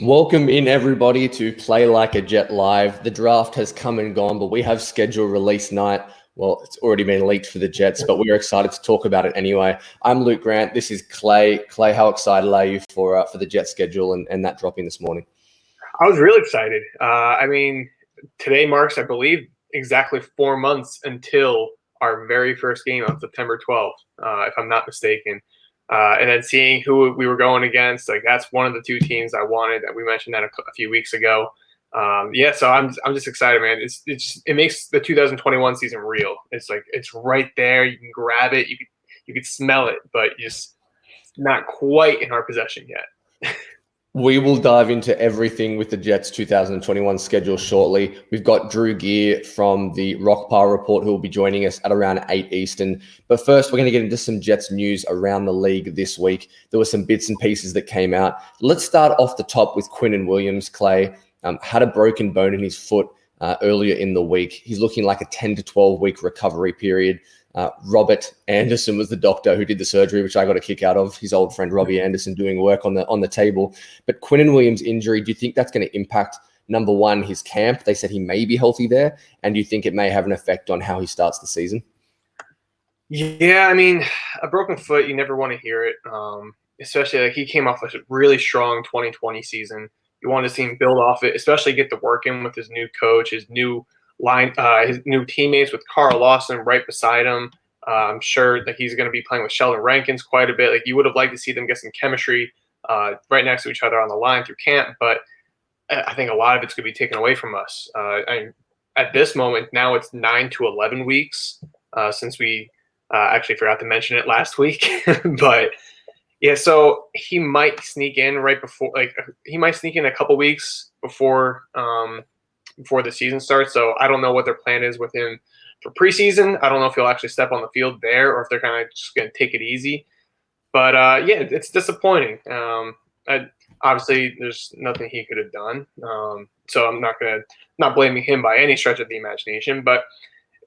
Welcome in everybody to Play Like a Jet Live. The draft has come and gone, but we have scheduled release night. Well, it's already been leaked for the Jets, but we're excited to talk about it anyway. I'm Luke Grant. This is Clay. Clay, how excited are you for the Jet schedule and that dropping this morning? I was really excited. Today marks, I believe, exactly 4 months until our very first game on September 12th, if I'm not mistaken. And then seeing who we were going against, like that's one of the two teams I wanted. We mentioned that a few weeks ago. So I'm just excited, man. It makes the 2021 season real. It's like it's right there. You can grab it. You could smell it, but just not quite in our possession yet. We will dive into everything with the Jets 2021 schedule shortly. We've got Drew Gear from the Rockpile Report who will be joining us at around 8 Eastern. But first, we're going to get into some Jets news around the league this week. There were some bits and pieces that came out. Let's start off the top with Quinnen Williams. Clay had a broken bone in his foot earlier in the week. He's looking like a 10 to 12 week recovery period. Robert Anderson was the doctor who did the surgery, which I got a kick out of. His old friend Robbie Anderson doing work on the table. But Quinnen Williams' injury, do you think that's going to impact, number one, his camp? They said he may be healthy there. And do you think it may have an effect on how he starts the season? Yeah, I mean, a broken foot, you never want to hear it. Especially like he came off a really strong 2020 season. You want to see him build off it, especially get to work in with his new coach, his new teammates with Carl Lawson right beside him. I'm sure that he's going to be playing with Sheldon Rankins quite a bit. Like you would have liked to see them get some chemistry right next to each other on the line through camp, but I think a lot of it's going to be taken away from us. At this moment, now it's 9 to 11 weeks since we actually forgot to mention it last week, but yeah, so he might sneak in right before, like he might sneak in a couple weeks before the season starts. So I don't know what their plan is with him for preseason. I don't know if he'll actually step on the field there or if they're kind of just going to take it easy. But yeah, it's disappointing. Obviously, there's nothing he could have done. So I'm not blaming him by any stretch of the imagination. But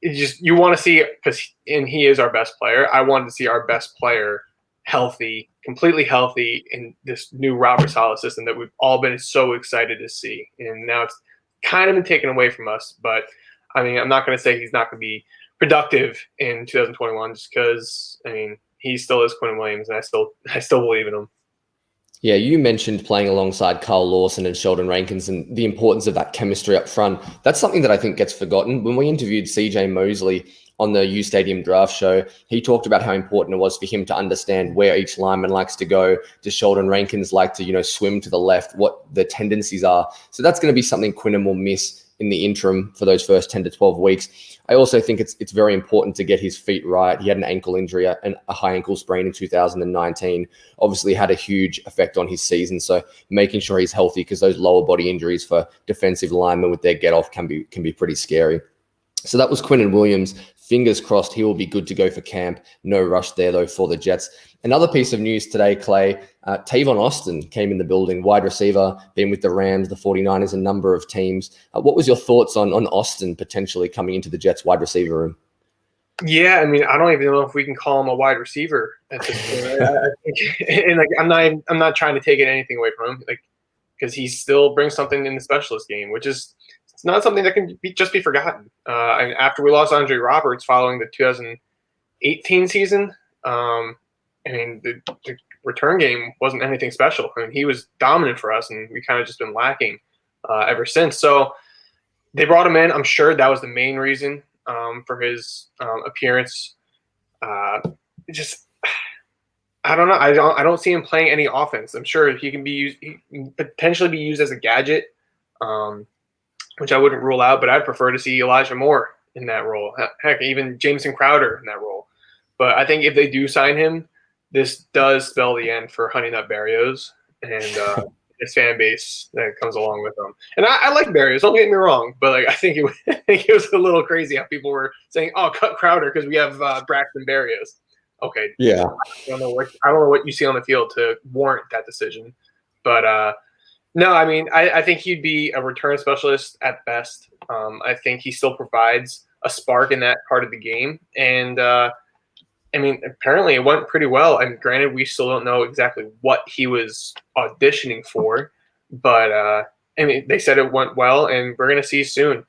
you want to see, and he is our best player. I wanted to see our best player healthy, completely healthy in this new Robert Saleh system that we've all been so excited to see. And now it's kind of been taken away from us. But I mean, I'm not going to say he's not going to be productive in 2021 just because, I mean, he still is Quinnen Williams, and I still believe in him. Yeah, you mentioned playing alongside Carl Lawson and Sheldon Rankins and the importance of that chemistry up front. That's something that I think gets forgotten. When we interviewed CJ Mosley on the U Stadium Draft Show, he talked about how important it was for him to understand where each lineman likes to go. Does Sheldon Rankins like to, swim to the left? What the tendencies are? So that's going to be something Quinnen will miss in the interim for those first 10 to 12 weeks. I also think it's very important to get his feet right. He had an ankle injury and a high ankle sprain in 2019, obviously had a huge effect on his season. So making sure he's healthy, because those lower body injuries for defensive linemen with their get off can be pretty scary. So that was Quinnen Williams. Fingers crossed he will be good to go for camp. No rush there, though, for the Jets. Another piece of news today, Clay, Tavon Austin came in the building, wide receiver, been with the Rams, the 49ers, a number of teams. What was your thoughts on Austin potentially coming into the Jets wide receiver room? Yeah, I mean, I don't even know if we can call him a wide receiver at this point. I think, and like, I'm not trying to take anything away from him, like, because he still brings something in the specialist game, which is it's not something that can just be forgotten. And after we lost Andre Roberts following the 2018 season, I mean, the return game wasn't anything special. I mean, he was dominant for us, and we kind of just been lacking ever since. So they brought him in. I'm sure that was the main reason for his appearance. Just I don't know. I don't see him playing any offense. I'm sure he can be used. He can potentially be used as a gadget, which I wouldn't rule out. But I'd prefer to see Elijah Moore in that role. Heck, even Jameson Crowder in that role. But I think if they do sign him, this does spell the end for Honey Nut Berrios and his fan base that comes along with them. And I like Berrios, don't get me wrong, but like I think it was a little crazy how people were saying, "Oh, cut Crowder because we have Braxton Berrios." Okay, yeah, I don't know what you see on the field to warrant that decision, but no, I mean I think he'd be a return specialist at best. I think he still provides a spark in that part of the game, and I mean, apparently it went pretty well. And granted, we still don't know exactly what he was auditioning for. But I mean, they said it went well, and we're gonna see soon.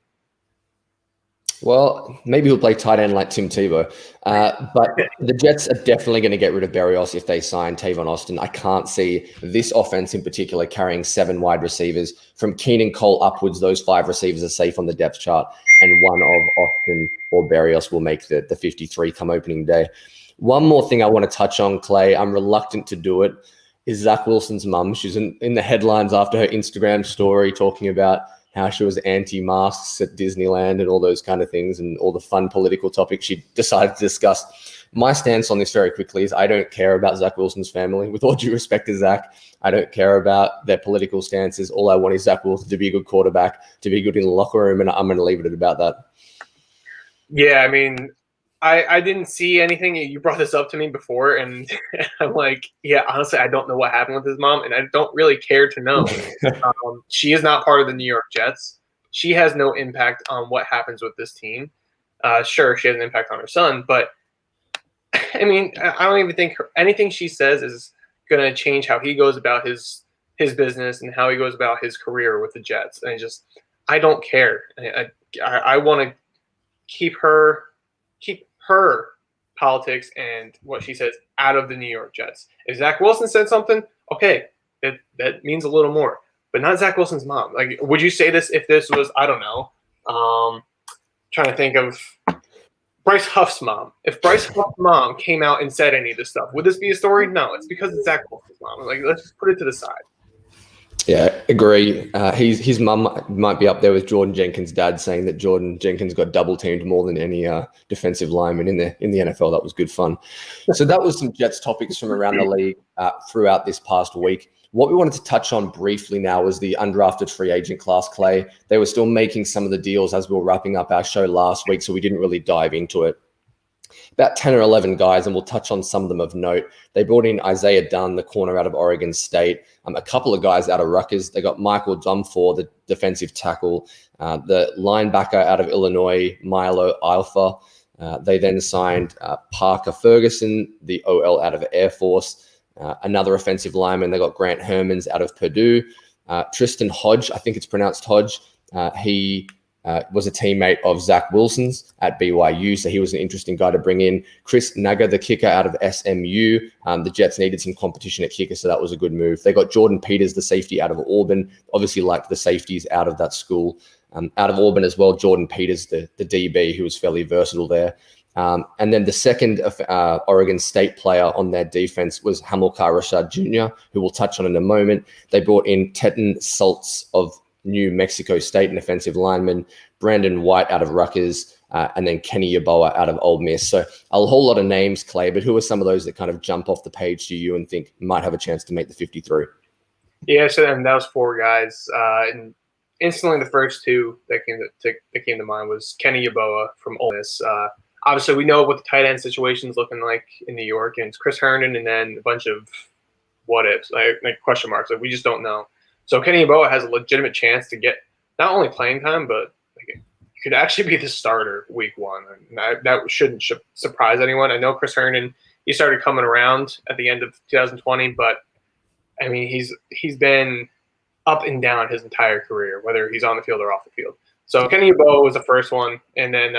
Well, maybe he'll play tight end like Tim Tebow. But the Jets are definitely going to get rid of Berrios if they sign Tavon Austin. I can't see this offense in particular carrying 7 wide receivers. From Keenan Cole upwards, those 5 receivers are safe on the depth chart, and one of Austin or Berrios will make the 53 come opening day. One more thing I want to touch on, Clay. I'm reluctant to do it. Is Zach Wilson's mum. She's in the headlines after her Instagram story talking about how she was anti-masks at Disneyland and all those kind of things and all the fun political topics she decided to discuss. My stance on this very quickly is I don't care about Zach Wilson's family. With all due respect to Zach, I don't care about their political stances. All I want is Zach Wilson to be a good quarterback, to be good in the locker room, and I'm going to leave it at about that. Yeah, I mean, I didn't see anything. You brought this up to me before, and I'm like, yeah, honestly, I don't know what happened with his mom, and I don't really care to know. She is not part of the New York Jets. She has no impact on what happens with this team. Sure, she has an impact on her son, but I mean, I don't even think anything she says is going to change how he goes about his business and how he goes about his career with the Jets. And I don't care. I want to keep her politics and what she says out of the New York Jets. If Zach Wilson said something, okay, that means a little more, but not Zach Wilson's mom. Like, would you say this if this was, I don't know, trying to think of Bryce Huff's mom. If Bryce Huff's mom came out and said any of this stuff, would this be a story? No, it's because it's Zach Wilson's mom. Like, let's just put it to the side. Yeah, agree. His mum might be up there with Jordan Jenkins' dad, saying that Jordan Jenkins got double teamed more than any defensive lineman in the NFL. That was good fun. So that was some Jets topics from around the league throughout this past week. What we wanted to touch on briefly now was the undrafted free agent class, Clay. They were still making some of the deals as we were wrapping up our show last week, so we didn't really dive into it. About 10 or 11 guys, and we'll touch on some of them of note. They brought in Isaiah Dunn, the corner out of Oregon State, a couple of guys out of Rutgers. They got Michael Dumfor, the defensive tackle, the linebacker out of Illinois, Milo Alpha. They then signed Parker Ferguson, the OL out of Air Force, another offensive lineman. They got Grant Hermans out of Purdue. Tristan Hodge, I think it's pronounced Hodge. He was a teammate of Zach Wilson's at BYU, so he was an interesting guy to bring in. Chris Naga, the kicker out of SMU. The Jets needed some competition at kicker, so that was a good move. They got Jordan Peters, the safety out of Auburn. Obviously liked the safeties out of that school. Out of Auburn as well, Jordan Peters, the DB, who was fairly versatile there. And then the second Oregon State player on their defense was Hamilcar Rashad Jr., who we'll touch on in a moment. They brought in Teton Saltz of New Mexico State, an offensive lineman, Brandon White out of Rutgers, and then Kenny Yeboah out of Ole Miss. So a whole lot of names, Clay, but who are some of those that kind of jump off the page to you and think might have a chance to make the 53? Yeah, so that was 4 guys. And instantly the first 2 that came to mind was Kenny Yeboah from Ole Miss. Obviously, we know what the tight end situation is looking like in New York, and it's Chris Herndon and then a bunch of what ifs, like question marks. Like, we just don't know. So Kenny Yeboah has a legitimate chance to get not only playing time, but he could actually be the starter week 1. And that shouldn't surprise anyone. I know Chris Herndon, he started coming around at the end of 2020, but I mean, he's been up and down his entire career, whether he's on the field or off the field. So Kenny Yeboah was the first one, and then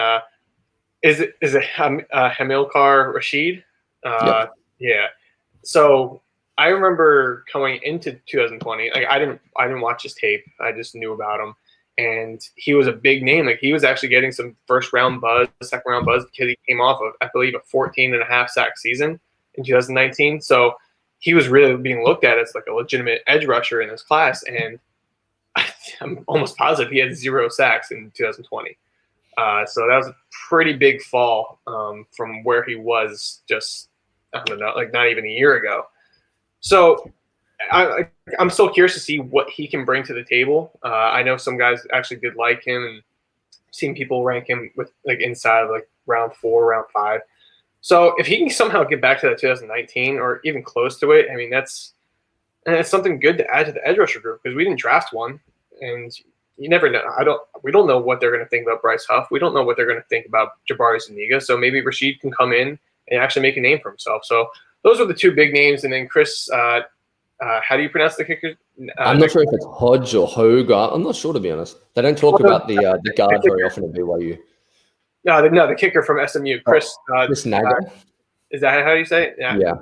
is it Hamilcar Rashid? Yep. Yeah. So I remember coming into 2020, like I didn't watch his tape. I just knew about him, and he was a big name. Like, he was actually getting some first round buzz, second round buzz, because he came off of, I believe, a 14.5 sack season in 2019. So he was really being looked at as like a legitimate edge rusher in this class, and I'm almost positive he had 0 sacks in 2020. So that was a pretty big fall from where he was just, I don't know, like not even a year ago. So I'm still curious to see what he can bring to the table. I know some guys actually did like him, and seen people rank him with like inside of like round 4, round 5. So if he can somehow get back to that 2019 or even close to it, I mean, that's something good to add to the edge rusher group, because we didn't draft one, and you never know. We don't know what they're going to think about Bryce Huff. We don't know what they're going to think about Jabari Zuniga. So maybe Rashid can come in and actually make a name for himself. So those are the 2 big names. And then Chris, how do you pronounce the kicker's I'm not sure if it's Hodge or Hogue. I'm not sure, to be honest. They don't talk about the guard very often at BYU. No, the kicker from SMU, Chris. Chris Naga. Is that how you say it? Yeah.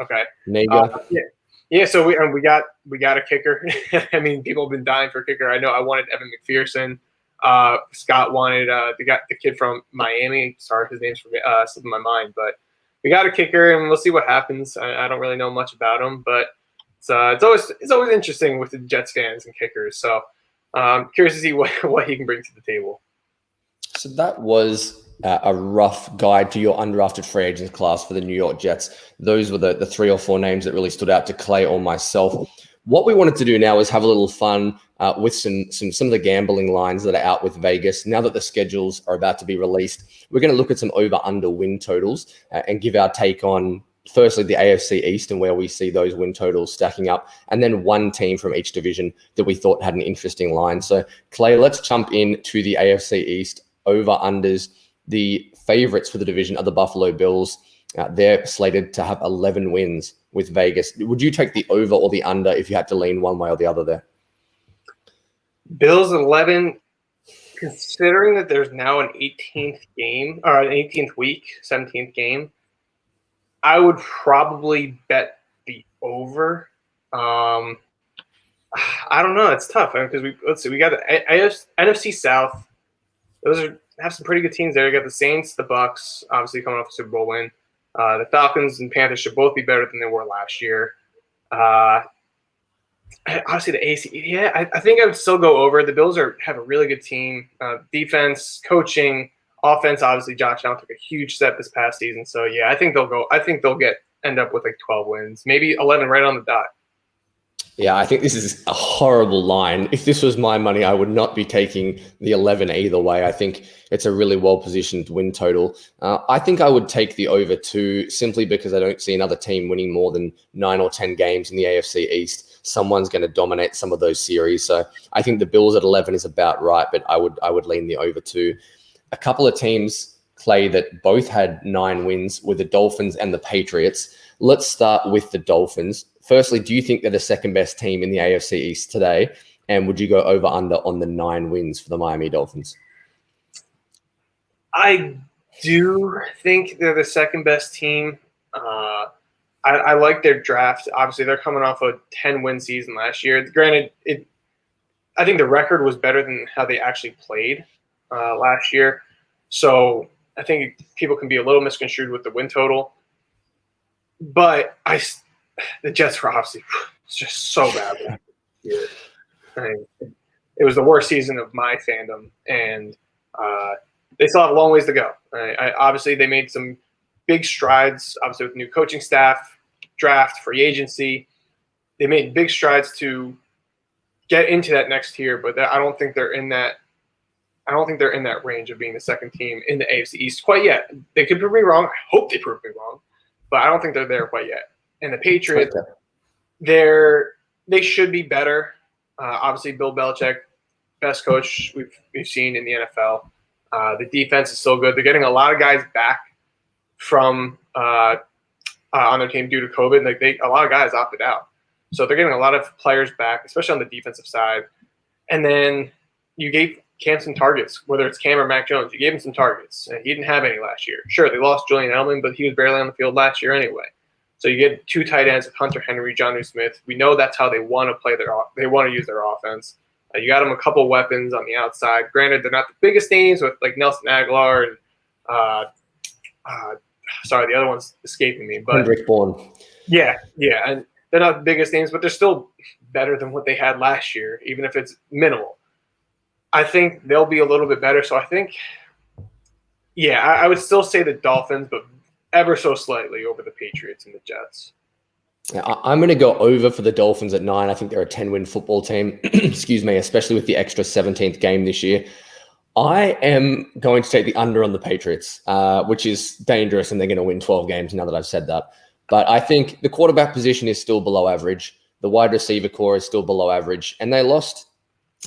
Okay. Naga. Yeah. So we got a kicker. I mean, people have been dying for a kicker. I know. I wanted Evan McPherson. Scott wanted the kid from Miami. Sorry, his name's slipping my mind, but we got a kicker, and we'll see what happens. I don't really know much about him, but it's always interesting with the Jets fans and kickers. So curious to see what he can bring to the table. So that was a rough guide to your undrafted free agents class for the New York Jets. Those were the 3 or 4 names that really stood out to Clay or myself. What we wanted to do now is have a little fun with some of the gambling lines that are out with Vegas. Now that the schedules are about to be released, we're going to look at some over-under win totals and give our take on, firstly, the AFC East and where we see those win totals stacking up, and then one team from each division that we thought had an interesting line. So, Clay, let's jump into the AFC East over-unders. The favorites for the division are the Buffalo Bills. They're slated to have 11 wins with Vegas. Would you take the over or the under if you had to lean one way or the other there? Bills 11, considering that there's now an 18th game or an 18th week, 17th game, I would probably bet the over. I don't know. It's tough because we got the NFC South. Those have some pretty good teams there. You got the Saints, the Bucks, obviously coming off a Super Bowl win. The Falcons and Panthers should both be better than they were last year. Obviously, the AC. Yeah, I think I would still go over. The Bills have a really good team. Defense, coaching, offense. Obviously, Josh Allen took a huge step this past season. So yeah, I think they'll go. I think they'll end up with like 12 wins, maybe 11, right on the dot. Yeah, I think this is a horrible line. If this was my money, I would not be taking the 11 either way. I think it's a really well-positioned win total. I think I would take the over 2 simply because I don't see another team winning more than 9 or 10 games in the AFC East. Someone's going to dominate some of those series. So I think the Bills at 11 is about right, but I would lean the over 2. A couple of teams, Clay, that both had 9 wins were the Dolphins and the Patriots. Let's start with the Dolphins. Firstly, do you think they're the second best team in the AFC East today? And would you go over under on the 9 wins for the Miami Dolphins? I do think they're the second best team. I like their draft. Obviously, they're coming off a 10-win season last year. Granted, I think the record was better than how they actually played last year. So I think people can be a little misconstrued with the win total. But the Jets were obviously just so bad. It was the worst season of my fandom, and they still have a long ways to go. Obviously, they made some big strides, obviously with new coaching staff, draft, free agency. They made big strides to get into that next tier, but I don't think they're in that. I don't think they're in that range of being the second team in the AFC East quite yet. They could prove me wrong. I hope they prove me wrong, but I don't think they're there quite yet. And the Patriots, they should be better. Obviously, Bill Belichick, best coach we've seen in the NFL. The defense is so good. They're getting a lot of guys back from on their team due to COVID. Like a lot of guys opted out, so they're getting a lot of players back, especially on the defensive side. And then you gave Cam some targets, whether it's Cam or Mac Jones. You gave him some targets. He didn't have any last year. Sure, they lost Julian Edelman, but he was barely on the field last year anyway. So you get 2 tight ends with Hunter Henry, Jonnu Smith. We know that's how they want to play they want to use their offense. You got them a couple weapons on the outside. Granted, they're not the biggest names with like Nelson Aguilar and sorry, the other one's escaping me. But Kendrick Bourne. Yeah, and they're not the biggest names, but they're still better than what they had last year, even if it's minimal. I think they'll be a little bit better. So I think, I would still say the Dolphins, but ever so slightly over the Patriots and the Jets. I'm going to go over for the Dolphins at 9. I think they're a 10-win football team, excuse me, especially with the extra 17th game this year. I am going to take the under on the Patriots, which is dangerous, and they're going to win 12 games now that I've said that. But I think the quarterback position is still below average. The wide receiver core is still below average. And they lost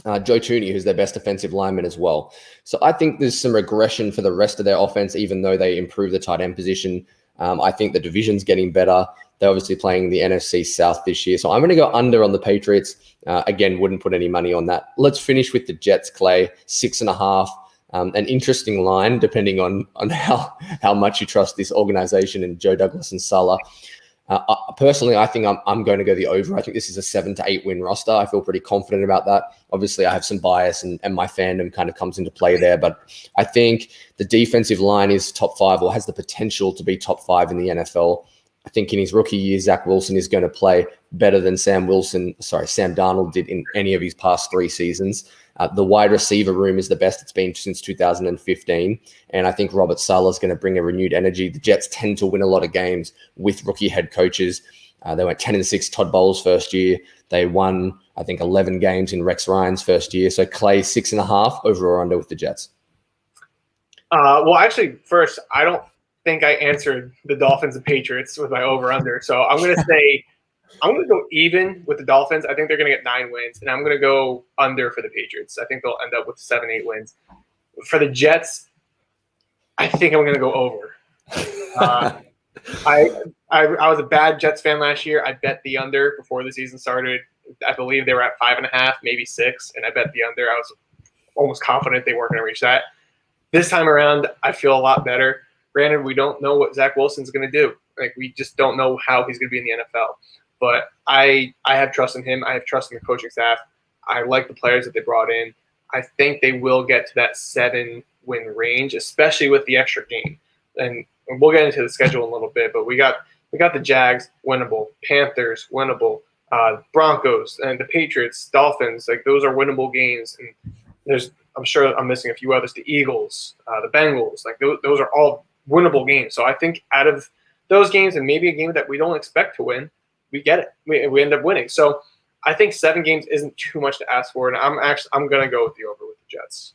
Joe Thuney, who's their best defensive lineman as well. So I think there's some regression for the rest of their offense, even though they improved the tight end position. I think the division's getting better. They're obviously playing the NFC South this year. So I'm going to go under on the Patriots. Again, wouldn't put any money on that. Let's finish with the Jets, Clay, 6.5. An interesting line, depending on how much you trust this organization and Joe Douglas and Salah. Personally, I think I'm going to go the over. I think this is a 7 to 8 win roster. I feel pretty confident about that. Obviously, I have some bias and my fandom kind of comes into play there. But I think the defensive line is top 5 or has the potential to be top 5 in the NFL. I think in his rookie year, Zach Wilson is going to play better than Sam Darnold did in any of his past 3 seasons. The wide receiver room is the best it's been since 2015. And I think Robert Saleh is going to bring a renewed energy. The Jets tend to win a lot of games with rookie head coaches. They went 10-6 Todd Bowles' first year. They won, I think, 11 games in Rex Ryan's first year. So Clay, 6.5 over or under with the Jets. Well, actually, first, I don't think I answered the Dolphins and Patriots with my over-under. So I'm going to say I'm going to go even with the Dolphins. I think they're going to get 9 wins, and I'm going to go under for the Patriots. I think they'll end up with 7-8 wins. For the Jets, I think I'm going to go over. I was a bad Jets fan last year. I bet the under before the season started. I believe they were at 5.5, maybe 6, and I bet the under. I was almost confident they weren't going to reach that. This time around, I feel a lot better. Granted, we don't know what Zach Wilson's going to do. Like, we just don't know how he's going to be in the NFL. But I have trust in him. I have trust in the coaching staff. I like the players that they brought in. I think they will get to that 7-win range, especially with the extra game. And we'll get into the schedule in a little bit, but we got the Jags, winnable. Panthers, winnable. Broncos and the Patriots, Dolphins, like those are winnable games. And I'm sure I'm missing a few others. The Eagles, the Bengals, like those are all winnable games. So I think out of those games and maybe a game that we don't expect to win, we get it. We end up winning. So I think 7 games isn't too much to ask for, and I'm going to go with the over with the Jets.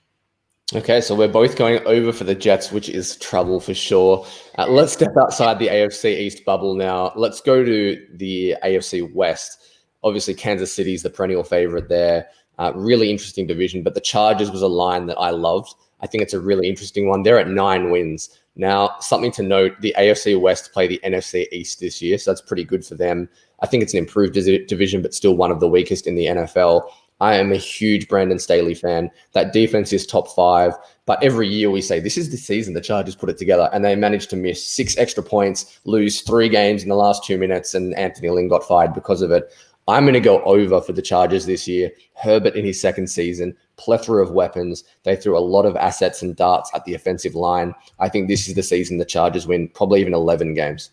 Okay, so we're both going over for the Jets, which is trouble for sure. Let's step outside the AFC East bubble now. Let's go to the AFC West. Obviously, Kansas City is the perennial favorite there. Really interesting division, but the Chargers was a line that I loved. I think it's a really interesting one. They're at 9 wins. Now, something to note, the AFC West play the NFC East this year, so that's pretty good for them. I think it's an improved division, but still one of the weakest in the NFL. I am a huge Brandon Staley fan. That defense is top 5, but every year we say, this is the season the Chargers put it together, and they managed to miss 6 extra points, lose 3 games in the last 2 minutes, and Anthony Lynn got fired because of it. I'm going to go over for the Chargers this year. Herbert in his second season, plethora of weapons. They threw a lot of assets and darts at the offensive line. I think this is the season the Chargers win, probably even 11 games.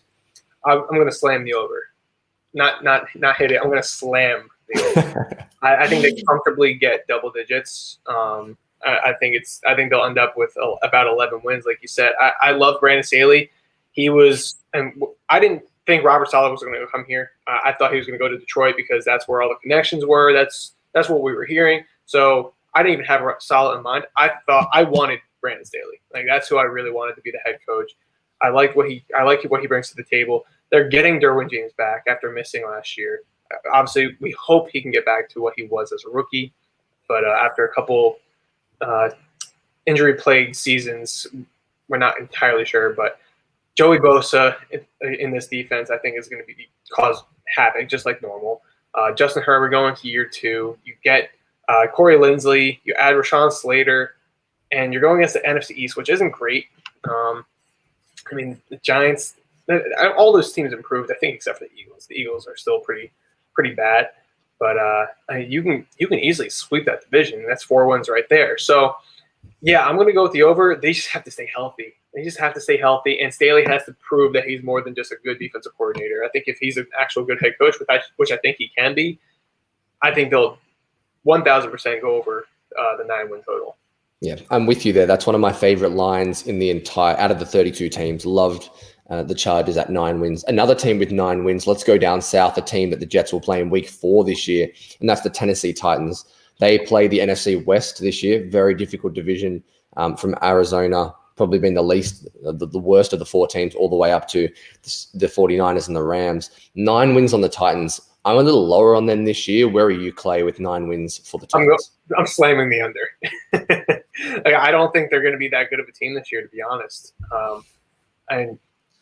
I'm going to slam the over. Not hit it. I'm going to slam the over. I think they comfortably get double digits. I think they'll end up with about 11 wins, like you said. I love Brandon Staley. I didn't think Robert Saleh was going to come here. I thought he was going to go to Detroit because that's where all the connections were. That's what we were hearing. So I didn't even have Saleh in mind. I thought I wanted Brandon Staley. Like, that's who I really wanted to be the head coach. I like what he brings to the table. They're getting Derwin James back after missing last year. Obviously, we hope he can get back to what he was as a rookie. But after a couple injury-plagued seasons, we're not entirely sure. But Joey Bosa in this defense, I think, is going to cause havoc, just like normal. Justin Herbert going to year 2. You get Corey Linsley. You add Rashawn Slater. And you're going against the NFC East, which isn't great. The Giants, all those teams improved, I think, except for the Eagles. The Eagles are still pretty bad. But you can easily sweep that division. That's 4 wins right there. So, yeah, I'm going to go with the over. They just have to stay healthy. And Staley has to prove that he's more than just a good defensive coordinator. I think if he's an actual good head coach, which I think he can be, I think they'll 1,000% go over the 9-win total. Yeah, I'm with you there. That's one of my favorite lines in the entire, out of the 32 teams. Loved the Chargers at 9 wins. Another team with 9 wins. Let's go down south, a team that the Jets will play in week 4 this year, and that's the Tennessee Titans. They play the NFC West this year. Very difficult division from Arizona, probably been the worst of the 4 teams, all the way up to the 49ers and the Rams. 9 wins on the Titans. I'm a little lower on them this year. Where are you, Clay, with 9 wins for the Titans? I'm slamming the under. I don't think they're going to be that good of a team this year, to be honest. And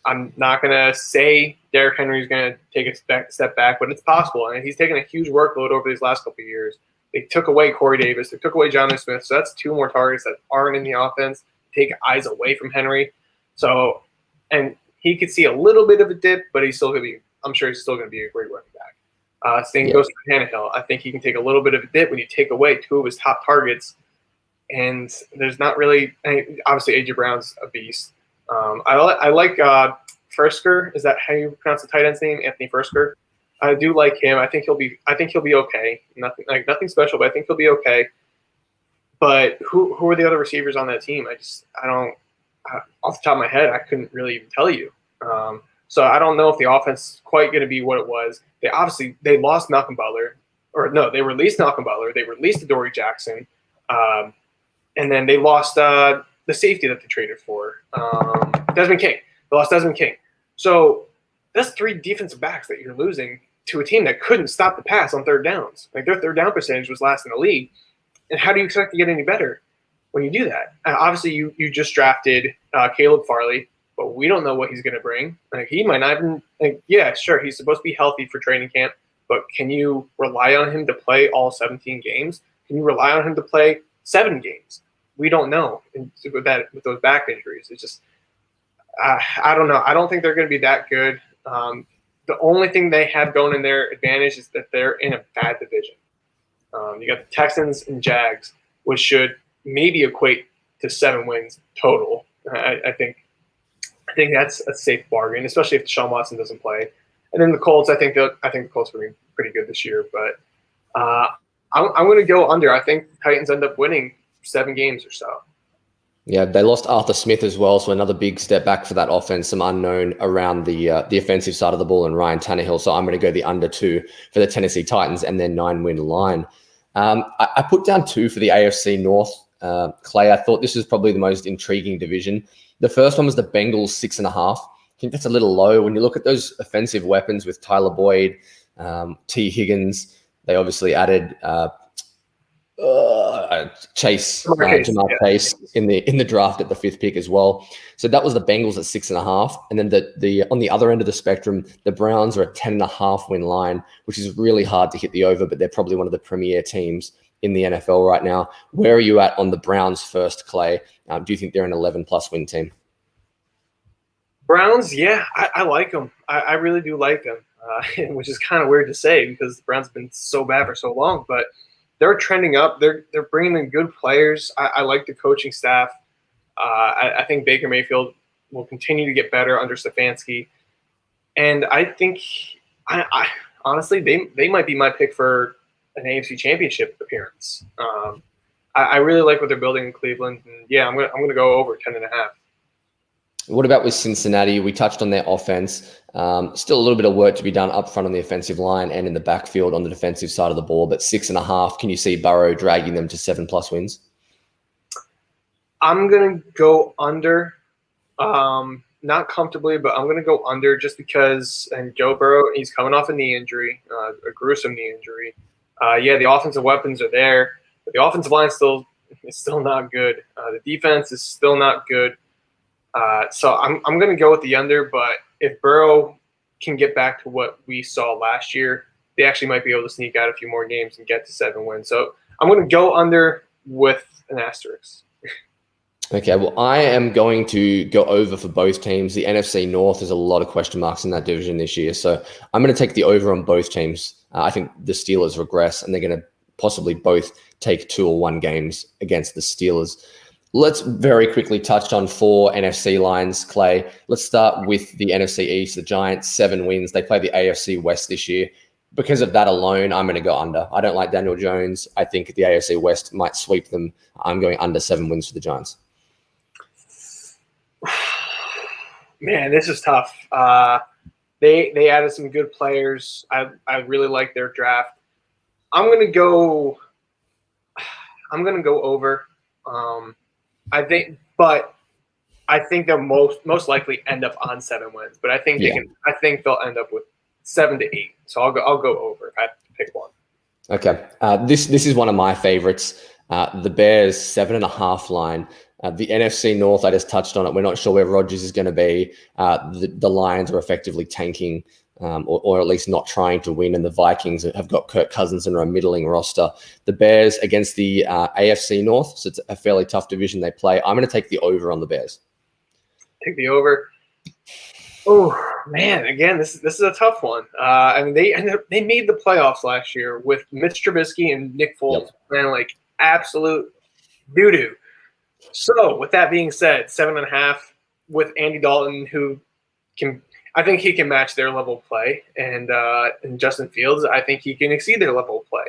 I'm not going to say Derrick Henry is going to take a step back, but it's possible. And he's taken a huge workload over these last couple of years. They took away Corey Davis. They took away Jonnu Smith. So that's 2 more targets that aren't in the offense. Take eyes away from Henry. So, and he could see a little bit of a dip, but he's still going to be, I'm sure he's still going to be a great running back. Same goes for Tannehill. I think he can take a little bit of a dip when you take away 2 of his top targets. And there's not really, obviously A.J. Brown's a beast. I like Firsker. Is that how you pronounce the tight end's name? Anthony Firsker. I do like him. I think he'll be okay. Nothing special, but I think he'll be okay. But who are the other receivers on that team? I don't off the top of my head, I couldn't really even tell you. So I don't know if the offense is quite going to be what it was. They lost Malcolm Butler, or no, they released Malcolm Butler. They released Adoree Jackson, and then they lost the safety that they traded for, Desmond King. They lost Desmond King. So that's 3 defensive backs that you're losing to a team that couldn't stop the pass on third downs. Like, their third down percentage was last in the league. And how do you expect to get any better when you do that? Obviously, you just drafted Caleb Farley, but we don't know what he's going to bring. Like, he might not even yeah, sure, he's supposed to be healthy for training camp, but can you rely on him to play all 17 games? Can you rely on him to play 7 games? We don't know. And with those back injuries, it's just I don't know. I don't think they're going to be that good. The only thing they have going in their advantage is that they're in a bad division. You got the Texans and Jags, which should maybe equate to 7 wins total. I think that's a safe bargain, especially if Deshaun Watson doesn't play. And then the Colts, I think the Colts are going to be pretty good this year. But I'm going to go under. I think the Titans end up winning 7 games or so. Yeah, they lost Arthur Smith as well, so another big step back for that offense. Some unknown around the offensive side of the ball and Ryan Tannehill. So I'm going to go the under 2 for the Tennessee Titans and their 9-win line. I put down 2 for the AFC North. Clay, I thought this was probably the most intriguing division. The first one was the Bengals 6.5. I think that's a little low when you look at those offensive weapons with Tyler Boyd, T. Higgins. They obviously added Jamar Chase in the draft at the 5th pick as well. So that was the Bengals at 6.5, and then the on the other end of the spectrum, the Browns are a 10.5 win line, which is really hard to hit the over, but they're probably one of the premier teams in the NFL right now. Where are you at on the Browns first, Clay? Do you think they're an 11+ win team? Browns, yeah, I like them. I really do like them, which is kind of weird to say because the Browns have been so bad for so long, but they're trending up. They're bringing in good players. I like the coaching staff. I think Baker Mayfield will continue to get better under Stefanski. And I think, I honestly, they might be my pick for an AFC Championship appearance. I really like what they're building in Cleveland. And yeah, I'm gonna go over 10.5. What about with Cincinnati? We touched on their offense. Still a little bit of work to be done up front on the offensive line and in the backfield on the defensive side of the ball, but 6.5, can you see Burrow dragging them to 7+ wins? I'm going to go under, not comfortably, but I'm going to go under just because, and Joe Burrow, he's coming off a knee injury, a gruesome knee injury. Yeah, the offensive weapons are there, but the offensive line is still not good. The defense is still not good. So I'm going to go with the under, but if Burrow can get back to what we saw last year, they actually might be able to sneak out a few more games and get to 7 wins. So I'm going to go under with an asterisk. Okay, well, I am going to go over for both teams. The NFC North, there's a lot of question marks in that division this year. So I'm going to take the over on both teams. I think the Steelers regress, and they're going to possibly both take 2 or 1 games against the Steelers. Let's very quickly touch on 4 NFC lines, Clay. Let's start with the NFC East. The Giants, 7 wins. They play the AFC West this year. Because of that alone, I'm going to go under. I don't like Daniel Jones. I think the AFC West might sweep them. I'm going under 7 wins for the Giants. Man, this is tough. They added some good players. I really like their draft. I'm going to go over. I think they'll most likely end up on 7 wins. But I think I think they'll end up with 7 to 8. So I'll go over if I have to pick one. Okay. This is one of my favorites. The Bears 7.5 line. The NFC North, I just touched on it. We're not sure where Rodgers is going to be. The Lions are effectively tanking, or at least not trying to win, and the Vikings have got Kirk Cousins and are a middling roster. The Bears against the AFC North, so it's a fairly tough division they play. I'm going to take the over on the Bears. Take the over. Oh man, again, this is a tough one. I mean, they made the playoffs last year with Mitch Trubisky and Nick Foles, man, like absolute doo doo. So, with that being said, 7.5 with Andy Dalton, who I think he can match their level of play, and Justin Fields, I think he can exceed their level of play.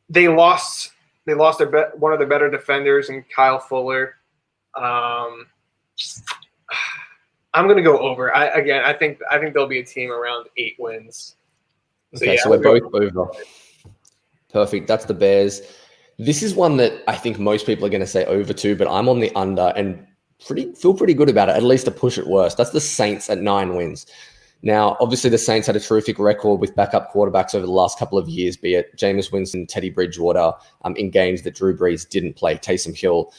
They lost one of their better defenders in Kyle Fuller. I'm going to go over. I think there'll be a team around 8 wins. So we're both over. Perfect. That's the Bears. This is one that I think most people are going to say over to, but I'm on the under and feel pretty good about it, at least to push it worse. That's the Saints at 9 wins. Now, obviously, the Saints had a terrific record with backup quarterbacks over the last couple of years, be it Jameis Winston, Teddy Bridgewater, in games that Drew Brees didn't play, Taysom Hill.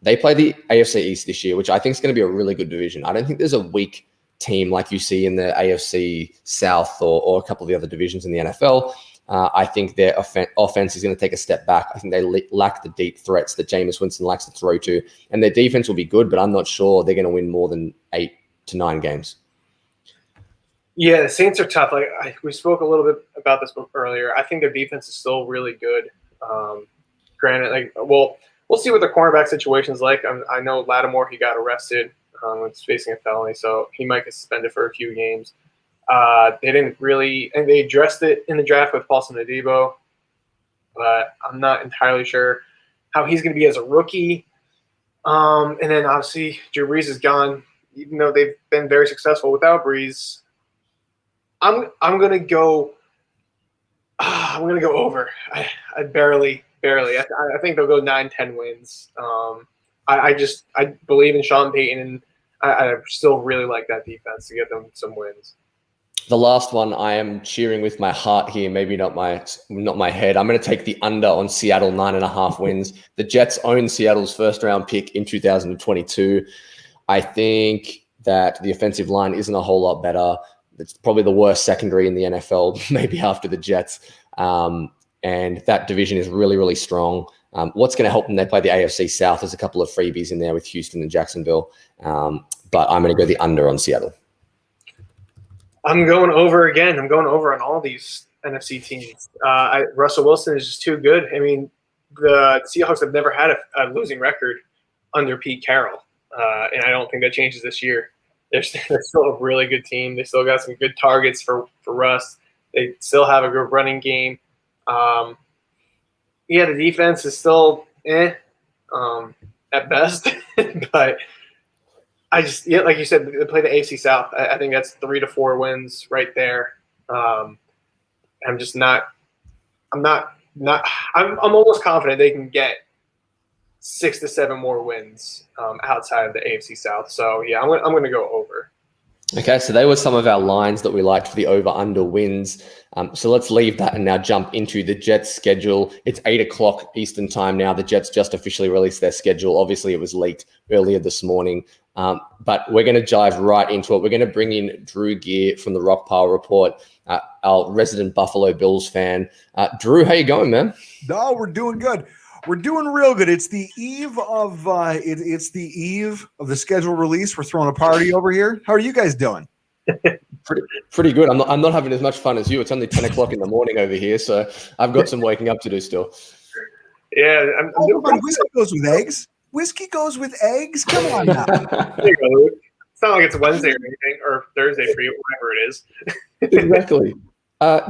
They play the AFC East this year, which I think is going to be a really good division. I don't think there's a weak team like you see in the AFC South or a couple of the other divisions in the NFL. I think their offense is going to take a step back. I think they lack the deep threats that Jameis Winston likes to throw to, and their defense will be good, but I'm not sure they're going to win more than 8 to 9 games. Yeah, the Saints are tough. We spoke a little bit about this earlier. I think their defense is still really good. Granted, we'll see what the cornerback situation is like. I know Lattimore, he got arrested. Was facing a felony, so he might get suspended for a few games. They didn't really, and they addressed it in the draft with Paulson Adebo, but I'm not entirely sure how he's going to be as a rookie. And then obviously Drew Brees is gone, even though they've been very successful without Brees. I'm going to go. I'm going to go over. I barely. I think they'll go 9-10 wins. I believe in Sean Payton, and I still really like that defense to get them some wins. The last one, I am cheering with my heart here, maybe not my head. I'm going to take the under on Seattle, 9.5 wins. The Jets own Seattle's first-round pick in 2022. I think that the offensive line isn't a whole lot better. It's probably the worst secondary in the NFL, maybe after the Jets. And that division is really, really strong. What's going to help them? They play the AFC South. There's a couple of freebies in there with Houston and Jacksonville. But I'm going to go the under on Seattle. I'm going over again. I'm going over on all these NFC teams. Russell Wilson is just too good. I mean, the Seahawks have never had a losing record under Pete Carroll, and I don't think that changes this year. They're still a really good team. They still got some good targets for Russ. They still have a good running game. The defense is still at best, but like you said, they play the AFC South. I think that's 3 to 4 wins right there. I'm almost confident they can get 6 to 7 more wins outside of the AFC South. So yeah, I'm going to go over. Okay, so they were some of our lines that we liked for the over-under wins. So let's leave that and now jump into the Jets schedule. It's 8 o'clock Eastern time now. The Jets just officially released their schedule. Obviously, it was leaked earlier this morning. But we're going to dive right into it. We're going to bring in Drew Gear from the Rockpile Report, our resident Buffalo Bills fan. Drew, how you going, man? No, we're doing good. We're doing real good. It's the eve of the schedule release. We're throwing a party over here. How are you guys doing? Pretty good. I'm not having as much fun as you. It's only 10 o'clock in the morning over here, so I've got some waking up to do still. Yeah, whiskey goes with eggs. Whiskey goes with eggs. Come on now. There you go. It's not like it's Wednesday or anything, or Thursday for you, whatever it is. Exactly.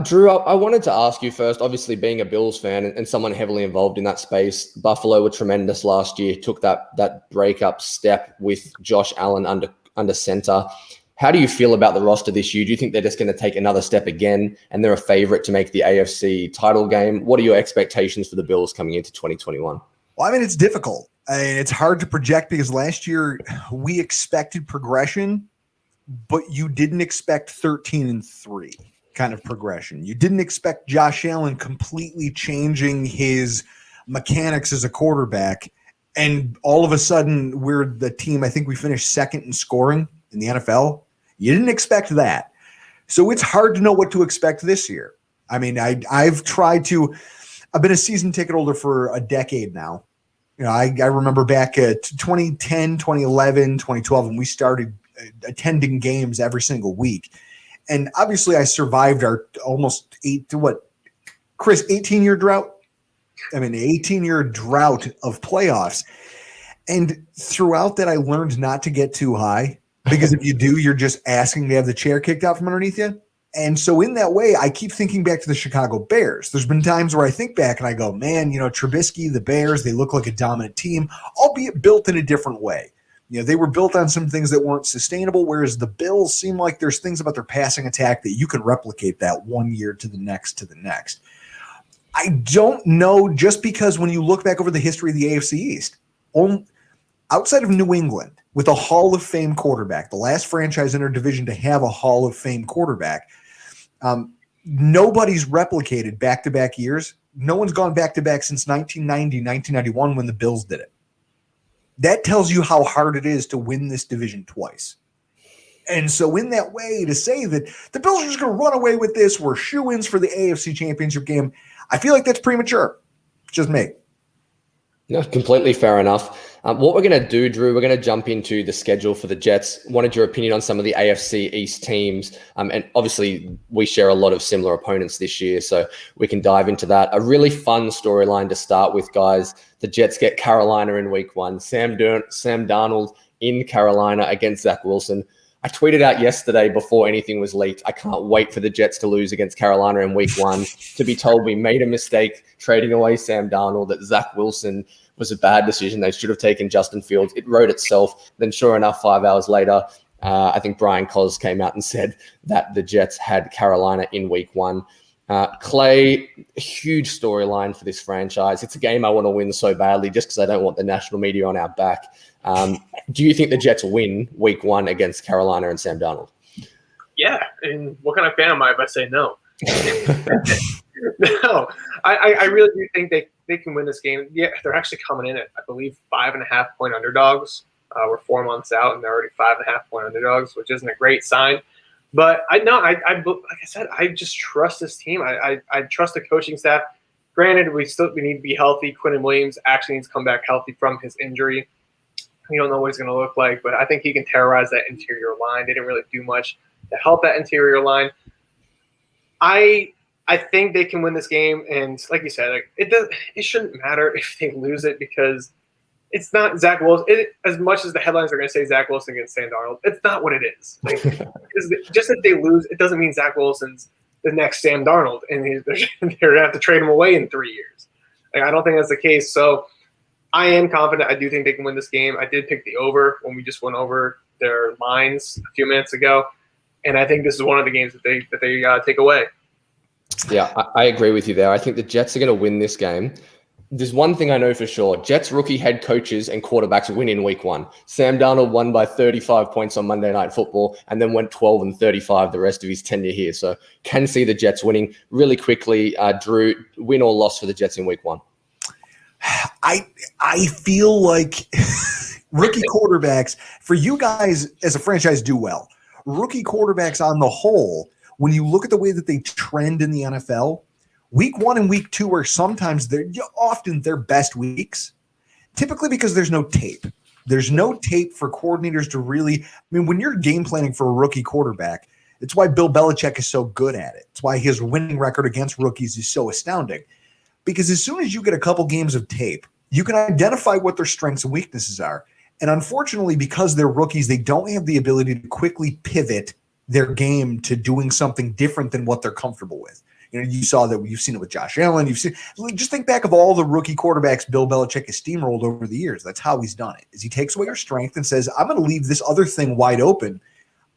Drew, I wanted to ask you first, obviously being a Bills fan and someone heavily involved in that space, Buffalo were tremendous last year, took that breakup step with Josh Allen under center. How do you feel about the roster this year? Do you think they're just going to take another step again and they're a favorite to make the AFC title game? What are your expectations for the Bills coming into 2021? Well, I mean, it's difficult. It's hard to project because last year we expected progression, but you didn't expect 13-3 kind of progression. You didn't expect Josh Allen completely changing his mechanics as a quarterback And all of a sudden, we're the team, I think we finished second in scoring in the NFL. You didn't expect that. So it's hard to know what to expect this year. I mean, I've been a season ticket holder for a decade now. I remember back at 2010, 2011, 2012, when we started attending games every single week. And obviously I survived our almost 18-year drought? I mean, 18-year drought of playoffs. And throughout that, I learned not to get too high, because if you do, you're just asking to have the chair kicked out from underneath you. And so in that way, I keep thinking back to the Chicago Bears. There's been times where I think back and I go, man, Trubisky, the Bears, they look like a dominant team, albeit built in a different way. They were built on some things that weren't sustainable, whereas the Bills seem like there's things about their passing attack that you can replicate that one year to the next. I don't know, just because when you look back over the history of the AFC East, outside of New England, with a Hall of Fame quarterback, the last franchise in our division to have a Hall of Fame quarterback, nobody's replicated back-to-back years. No one's gone back-to-back since 1990, 1991 when the Bills did it. That tells you how hard it is to win this division twice. And so in that way, to say that the Bills are just going to run away with this, we're shoo-ins for the AFC Championship game, I feel like that's premature. Just me. No, completely fair enough. What we're going to do, Drew, we're going to jump into the schedule for the Jets. Wanted your opinion on some of the AFC East teams. And obviously, we share a lot of similar opponents this year, so we can dive into that. A really fun storyline to start with, guys. The Jets get Carolina in week 1. Sam Darnold in Carolina against Zach Wilson. I tweeted out yesterday before anything was leaked, I can't wait for the Jets to lose against Carolina in week 1, to be told we made a mistake trading away Sam Darnold, that Zach Wilson was a bad decision. They should have taken Justin Fields. It wrote itself. Then sure enough, 5 hours later, I think Brian Cos came out and said that the Jets had Carolina in week 1. Clay, a huge storyline for this franchise. It's a game I want to win so badly just because I don't want the national media on our back. Do you think the Jets win week 1 against Carolina and Sam Darnold? Yeah. And what kind of fan am I if I say no? No, I really do think they can win this game. Yeah, they're actually coming in at, I believe, 5.5-point underdogs. We're 4 months out, and they're already 5.5-point underdogs, which isn't a great sign. But like I said, I just trust this team. I trust the coaching staff. Granted, we need to be healthy. Quinnen Williams actually needs to come back healthy from his injury. We don't know what he's going to look like, but I think he can terrorize that interior line. They didn't really do much to help that interior line. I think they can win this game, and like you said, it shouldn't matter if they lose it, because it's not Zach Wilson. As much as the headlines are going to say Zach Wilson against Sam Darnold, it's not what it is. Just if they lose, it doesn't mean Zach Wilson's the next Sam Darnold, and they're going to have to trade him away in 3 years. I don't think that's the case. So I am confident. I do think they can win this game. I did pick the over when we just went over their lines a few minutes ago, and I think this is one of the games that they take away. Yeah, I agree with you there. I think the Jets are going to win this game. There's one thing I know for sure. Jets rookie head coaches and quarterbacks win in week 1. Sam Darnold won by 35 points on Monday Night Football and then went 12-35 the rest of his tenure here. So can see the Jets winning. Really quickly, Drew, win or loss for the Jets in week 1? I feel like rookie quarterbacks, for you guys as a franchise, do well. Rookie quarterbacks on the whole, when you look at the way that they trend in the NFL, week 1 and week 2 are sometimes often their best weeks, typically because there's no tape. There's no tape for coordinators to really, when you're game planning for a rookie quarterback, it's why Bill Belichick is so good at it. It's why his winning record against rookies is so astounding. Because as soon as you get a couple games of tape, you can identify what their strengths and weaknesses are. And unfortunately, because they're rookies, they don't have the ability to quickly pivot their game to doing something different than what they're comfortable with. You saw that. You've seen it with Josh Allen. Just think back of all the rookie quarterbacks Bill Belichick has steamrolled over the years. That's how he's done it. Is he takes away your strength and says, I'm going to leave this other thing wide open.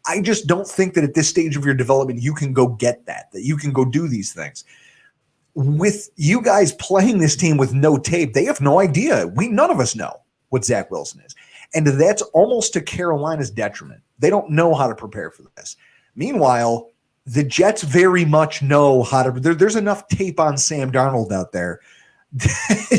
I just don't think that at this stage of your development, you can go get that you can go do these things. With you guys playing this team with no tape, they have no idea. None of us know what Zach Wilson is. And that's almost to Carolina's detriment. They don't know how to prepare for this. Meanwhile, the Jets very much know how to. There's enough tape on Sam Darnold out there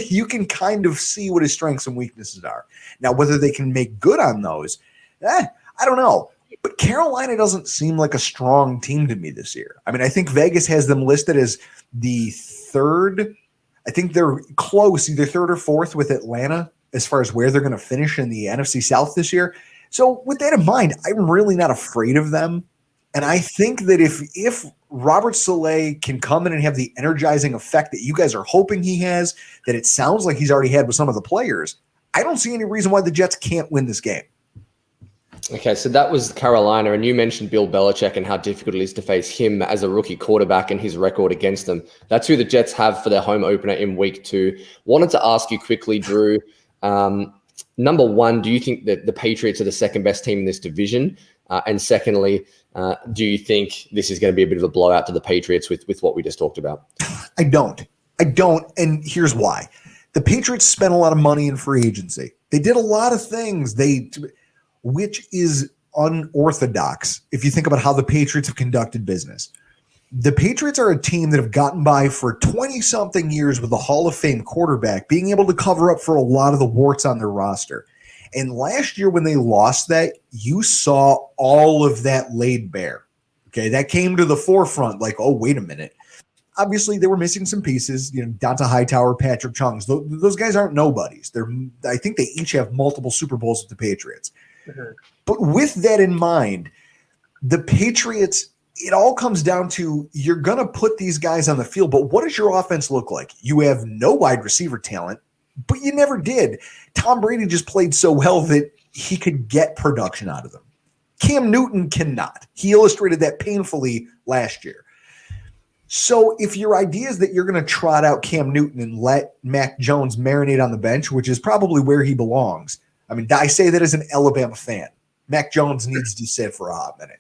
you can kind of see what his strengths and weaknesses are. Now, whether they can make good on those, I don't know. But Carolina doesn't seem like a strong team to me this year. I mean, I think Vegas has them listed as the third. I think they're close, either third or fourth with Atlanta as far as where they're going to finish in the NFC South this year. So with that in mind, I'm really not afraid of them. And I think that if Robert Saleh can come in and have the energizing effect that you guys are hoping he has, that it sounds like he's already had with some of the players, I don't see any reason why the Jets can't win this game. Okay, so that was Carolina, and you mentioned Bill Belichick and how difficult it is to face him as a rookie quarterback and his record against them. That's who the Jets have for their home opener in week 2. Wanted to ask you quickly, Drew, number one, do you think that the Patriots are the second best team in this division? And secondly, do you think this is going to be a bit of a blowout to the Patriots with what we just talked about? I don't. And here's why. The Patriots spent a lot of money in free agency. They did a lot of things, which is unorthodox if you think about how the Patriots have conducted business. The Patriots are a team that have gotten by for 20-something years with a Hall of Fame quarterback, being able to cover up for a lot of the warts on their roster. And last year when they lost that, you saw all of that laid bare. Okay, that came to the forefront like, oh, wait a minute. Obviously, they were missing some pieces. Donta Hightower, Patrick Chung. Those guys aren't nobodies. I think they each have multiple Super Bowls with the Patriots. Mm-hmm. But with that in mind, the Patriots, it all comes down to you're going to put these guys on the field, but what does your offense look like? You have no wide receiver talent, but you never did. Tom Brady just played so well that he could get production out of them. Cam Newton cannot. He illustrated that painfully last year. So if your idea is that you're going to trot out Cam Newton and let Mac Jones marinate on the bench, which is probably where he belongs. I mean, I say that as an Alabama fan. Mac Jones needs to sit for a hot minute.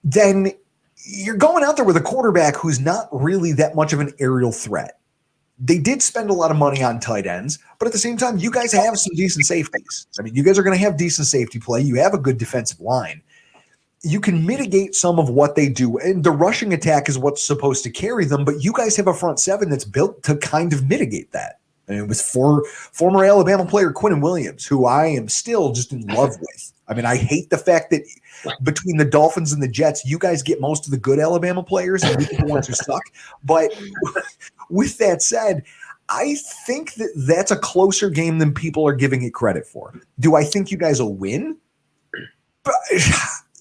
Then you're going out there with a quarterback who's not really that much of an aerial threat. They did spend a lot of money on tight ends, but at the same time, you guys have some decent safeties. I mean, you guys are going to have decent safety play. You have a good defensive line. You can mitigate some of what they do, and the rushing attack is what's supposed to carry them, but you guys have a front seven that's built to kind of mitigate that. I mean, with former Alabama player Quinnen Williams, who I am still just in love with. I mean, I hate the fact that between the Dolphins and the Jets, you guys get most of the good Alabama players and we get the ones who suck. But with that said, I think that that's a closer game than people are giving it credit for. Do I think you guys will win?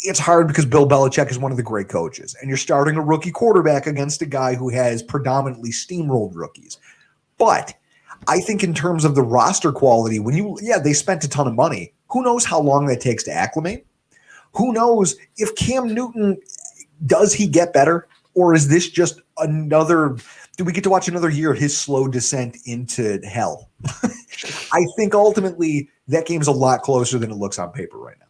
It's hard because Bill Belichick is one of the great coaches, and you're starting a rookie quarterback against a guy who has predominantly steamrolled rookies. But I think in terms of the roster quality, they spent a ton of money. Who knows how long that takes to acclimate? Who knows if Cam Newton, does he get better? Or is this just do we get to watch another year of his slow descent into hell? I think ultimately that game's a lot closer than it looks on paper right now.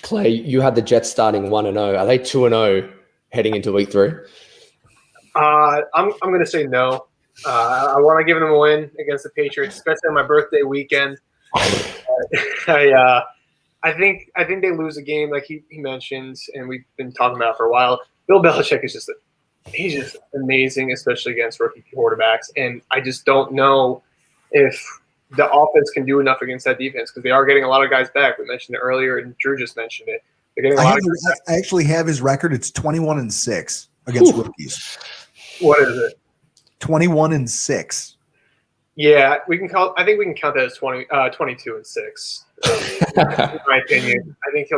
Clay, you had the Jets starting 1-0. Are they 2-0 heading into week 3? I'm going to say no. I want to give them a win against the Patriots, especially on my birthday weekend. I think they lose a game like he mentions, and we've been talking about it for a while. Bill Belichick is he's just amazing, especially against rookie quarterbacks. And I just don't know if the offense can do enough against that defense because they are getting a lot of guys back. We mentioned it earlier, and Drew just mentioned it. They're getting a lot of guys back. I actually have his record. It's 21-6 against rookies. What is it? 21-6. Yeah, I think we can count that as 22-6. In my opinion, I think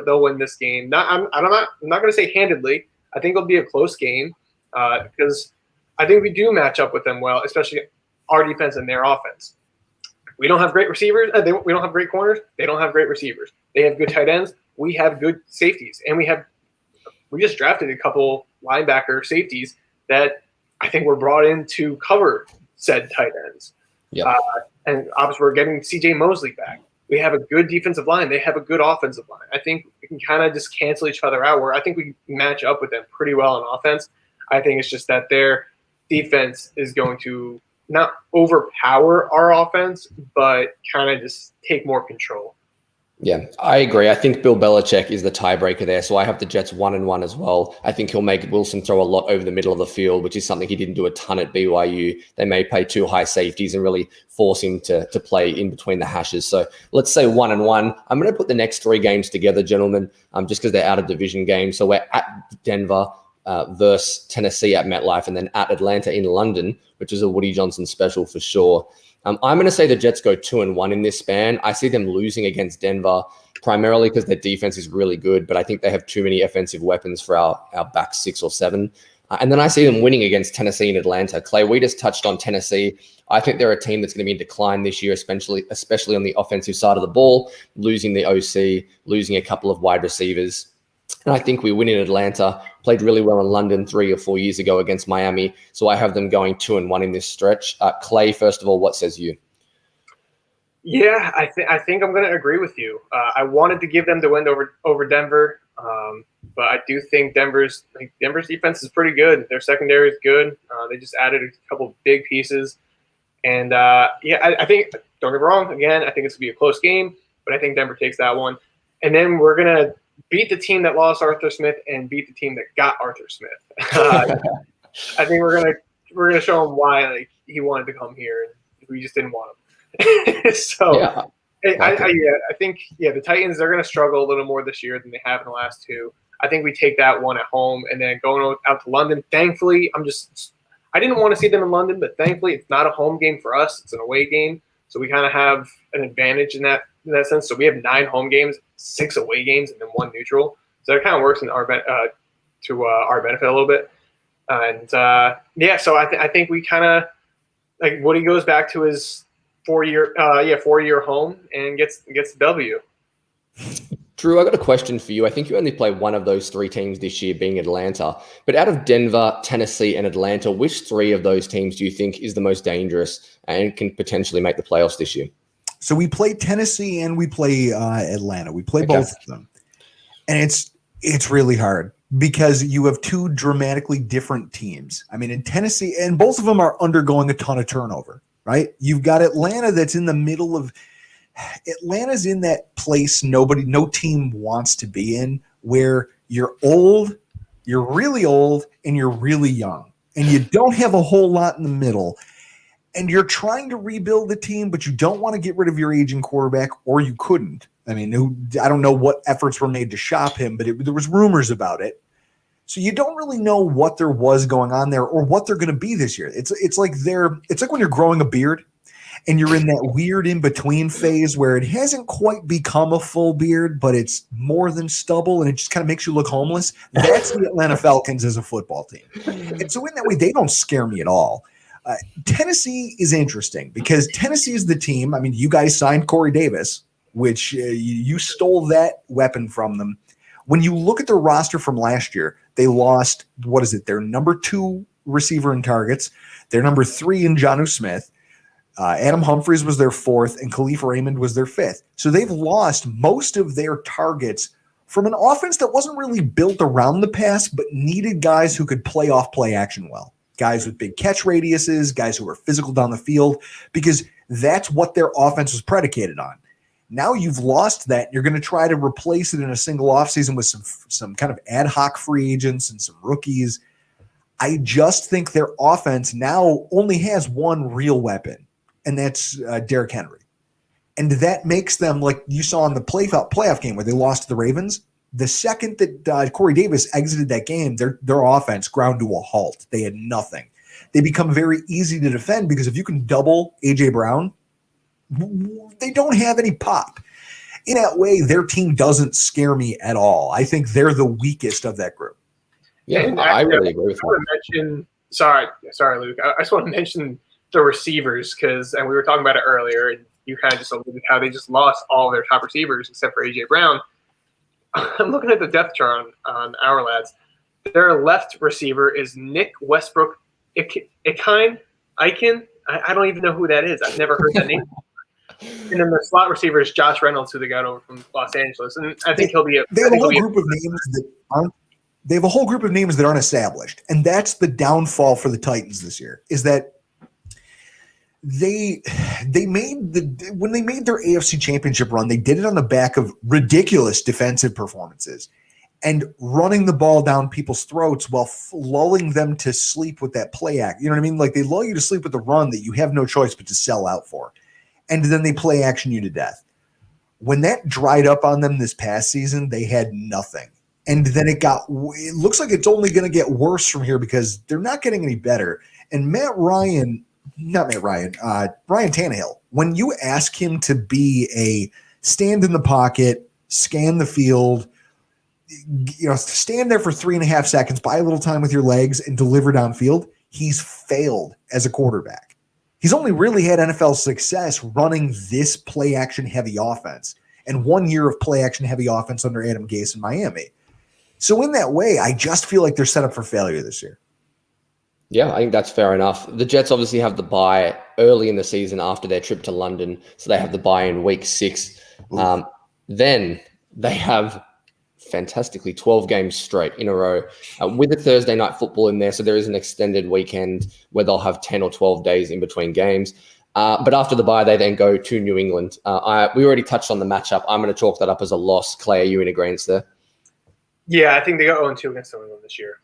they'll win this game. I'm not going to say handedly. I think it'll be a close game because I think we do match up with them well, especially our defense and their offense. We don't have great receivers. We don't have great corners. They don't have great receivers. They have good tight ends. We have good safeties, and we just drafted a couple linebacker safeties that I think were brought in to cover said tight ends. Yep. And obviously we're getting C.J. Mosley back. We have a good defensive line. They have a good offensive line. I think we can kind of just cancel each other out where I think we match up with them pretty well on offense. I think it's just that their defense is going to not overpower our offense, but kind of just take more control. Yeah, I agree. I think Bill Belichick is the tiebreaker there. So I have the Jets 1-1 as well. I think he'll make Wilson throw a lot over the middle of the field, which is something he didn't do a ton at BYU. They may play 2 high safeties and really force him to play in between the hashes. So let's say 1-1. I'm going to put the next 3 games together, gentlemen, just because they're out of division games. So we're at Denver versus Tennessee at MetLife, and then at Atlanta in London, which is a Woody Johnson special for sure. I'm going to say the Jets go 2-1 in this span. I see them losing against Denver primarily because their defense is really good, but I think they have too many offensive weapons for our back 6 or 7. And then I see them winning against Tennessee and Atlanta. Clay, we just touched on Tennessee. I think they're a team that's going to be in decline this year, especially on the offensive side of the ball, losing the OC, losing a couple of wide receivers. And I think we win in Atlanta, played really well in London 3 or 4 years ago against Miami. So I have them going 2-1 in this stretch. Clay, first of all, what says you? Yeah, I think I'm going to agree with you. I wanted to give them the win over Denver, but I do think Denver's defense is pretty good. Their secondary is good. They just added a couple of big pieces. And, I think, don't get me wrong, again, I think it's going to be a close game, but I think Denver takes that one. And then we're going to beat the team that lost Arthur Smith and beat the team that got Arthur Smith. I think we're gonna show him why he wanted to come here and we just didn't want him. So yeah. I think the Titans, they're gonna struggle a little more this year than they have in the last 2. I think we take that one at home, and then going out to London. Thankfully, I didn't want to see them in London, but thankfully it's not a home game for us. It's an away game, so we kind of have an advantage in that sense. So we have 9 home games, 6 away games, and then 1 neutral. So it kind of works in our benefit a little bit. And so I think we kind of Woody goes back to his 4-year home and gets the W. Drew, I got a question for you. I think you only play one of those 3 teams this year, being Atlanta. But out of Denver, Tennessee, and Atlanta, which 3 of those teams do you think is the most dangerous and can potentially make the playoffs this year? So we play Tennessee and we play Atlanta. We play both of them. And it's really hard because you have 2 dramatically different teams. I mean, in Tennessee, and both of them are undergoing a ton of turnover, right? You've got Atlanta that's in the middle of – Atlanta's in that place no team wants to be in, where you're old, you're really old, and you're really young. And you don't have a whole lot in the middle. And you're trying to rebuild the team, but you don't want to get rid of your aging quarterback, or you couldn't. I mean, I don't know what efforts were made to shop him, but there was rumors about it. So you don't really know what there was going on there or what they're going to be this year. It's like when you're growing a beard and you're in that weird in-between phase where it hasn't quite become a full beard, but it's more than stubble, and it just kind of makes you look homeless. That's the Atlanta Falcons as a football team. And so in that way, they don't scare me at all. Tennessee is interesting because Tennessee is the team. I mean, you guys signed Corey Davis, which you stole that weapon from them. When you look at their roster from last year, they lost, their number 2 receiver in targets, their number 3 in Jonnu Smith. Adam Humphries was their 4th, and Khalif Raymond was their 5th. So they've lost most of their targets from an offense that wasn't really built around the pass, but needed guys who could play off play action well. Guys with big catch radiuses, guys who are physical down the field, because that's what their offense was predicated on. Now you've lost that. You're going to try to replace it in a single offseason with some kind of ad hoc free agents and some rookies. I just think their offense now only has one real weapon, and that's Derrick Henry. And that makes them, like you saw in the playoff game where they lost to the Ravens, the second that Corey Davis exited that game, their offense ground to a halt. They had nothing. They become very easy to defend because if you can double A.J. Brown, they don't have any pop. In that way, their team doesn't scare me at all. I think they're the weakest of that group. Yeah, and I really agree with that. Sorry, Luke. I just want to mention the receivers and we were talking about it earlier, and you kind of just alluded how they just lost all their top receivers except for A.J. Brown. I'm looking at the depth chart on our lads. Their left receiver is Nick Westbrook Ikhine. I don't even know who that is. I've never heard that name. And then the slot receiver is Josh Reynolds, who they got over from Los Angeles. And I think he'll be They have a whole group of names that aren't established. And that's the downfall for the Titans this year, is that They made when they made their AFC Championship run, they did it on the back of ridiculous defensive performances and running the ball down people's throats while lulling them to sleep with that play act. You know what I mean? Like they lull you to sleep with the run that you have no choice but to sell out for. And then they play action you to death. When that dried up on them this past season, they had nothing. And then it looks like it's only going to get worse from here because they're not getting any better. And Ryan Tannehill, when you ask him to be a stand in the pocket, scan the field, stand there for 3.5 seconds, buy a little time with your legs and deliver downfield, he's failed as a quarterback. He's only really had NFL success running this play action heavy offense and 1 year of play action heavy offense under Adam Gase in Miami. So in that way, I just feel like they're set up for failure this year. Yeah, I think that's fair enough. The Jets obviously have the bye early in the season after their trip to London. So they have the bye in week 6. Then they have fantastically 12 games straight in a row with the Thursday night football in there. So there is an extended weekend where they'll have 10 or 12 days in between games. But after the bye, they then go to New England. We already touched on the matchup. I'm going to chalk that up as a loss. Clay, are you in agreement there? Yeah, I think they got 0-2 against New England this year.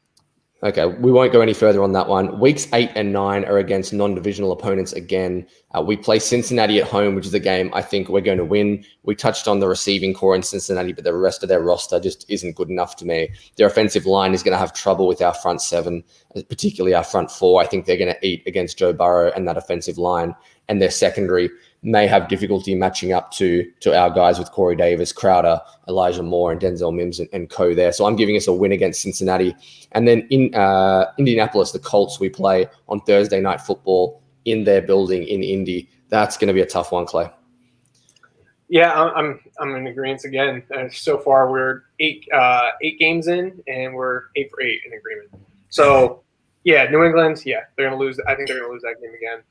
Okay, we won't go any further on that one. Weeks 8 and 9 are against non-divisional opponents again. We play Cincinnati at home, which is a game I think we're going to win. We touched on the receiving core in Cincinnati, but the rest of their roster just isn't good enough to me. Their offensive line is going to have trouble with our front 7, particularly our front 4. I think they're going to eat against Joe Burrow and that offensive line. And their secondary may have difficulty matching up to our guys with Corey Davis, Crowder, Elijah Moore, and Denzel Mims and co there. So I'm giving us a win against Cincinnati. And then in Indianapolis, the Colts, we play on Thursday night football in their building in Indy. That's going to be a tough one, Clay. Yeah, I'm in agreement again. So far, we're eight games in, and we're 8 for 8 in agreement. So, yeah, New England, they're going to lose. I think they're going to lose that game again.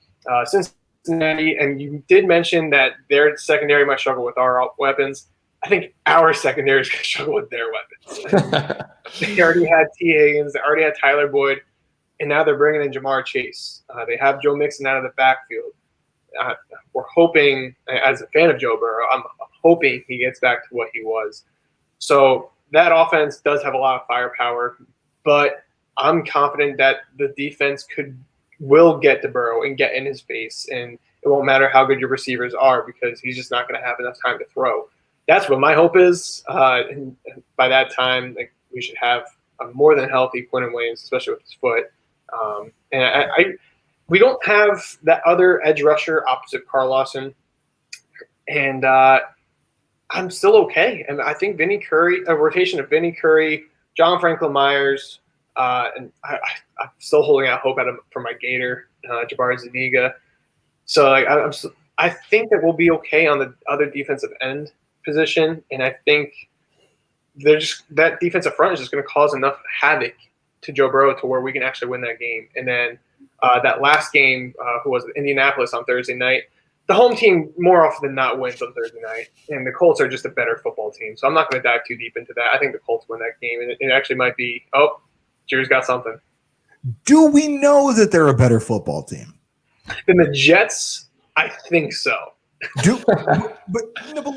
Cincinnati, and you did mention that their secondary might struggle with our weapons. I think our secondary is going to struggle with their weapons. They already had T. Higgins. They already had Tyler Boyd. And now they're bringing in Jamar Chase. They have Joe Mixon out of the backfield. We're hoping, as a fan of Joe Burrow, I'm hoping he gets back to what he was. So that offense does have a lot of firepower, but I'm confident that the defense will get to Burrow and get in his face, and it won't matter how good your receivers are because he's just not going to have enough time to throw. That's what my hope is. And by that time, we should have a more than healthy Quinton Williams, especially with his foot. And we don't have that other edge rusher opposite Carl Lawson, and I'm still okay. And I think Vinny Curry, a rotation of Vinny Curry, John Franklin Myers, and I'm still holding out hope for my Gator, Jabari Zuniga. So I think that we'll be okay on the other defensive end position, and I think that defensive front is just going to cause enough havoc to Joe Burrow to where we can actually win that game. And then that last game, who was it, Indianapolis on Thursday night, the home team more often than not wins on Thursday night, and the Colts are just a better football team. So I'm not going to dive too deep into that. I think the Colts win that game, and it actually might be, Drew's got something. Do we know that they're a better football team than the Jets? I think so. But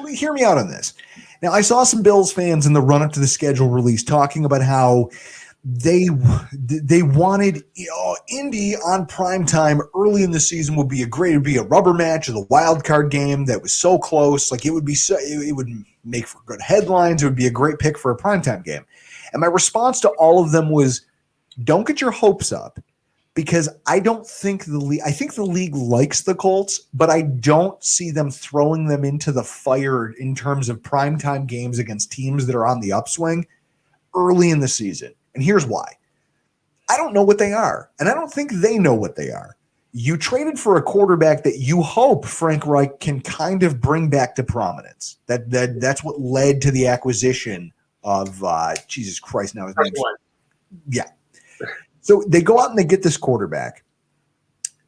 hear me out on this. Now, I saw some Bills fans in the run-up to the schedule release talking about how they wanted Indy on primetime early in the season would be it would be a rubber match of the wild card game that was so close. Like it would make for good headlines. It would be a great pick for a primetime game. And my response to all of them was, don't get your hopes up, because I think the league likes the Colts, but I don't see them throwing them into the fire in terms of primetime games against teams that are on the upswing early in the season. And here's why. I don't know what they are, and I don't think they know what they are. You traded for a quarterback that you hope Frank Reich can kind of bring back to prominence. That's what led to the acquisition of Jesus Christ. Now his name. Yeah. So they go out and they get this quarterback,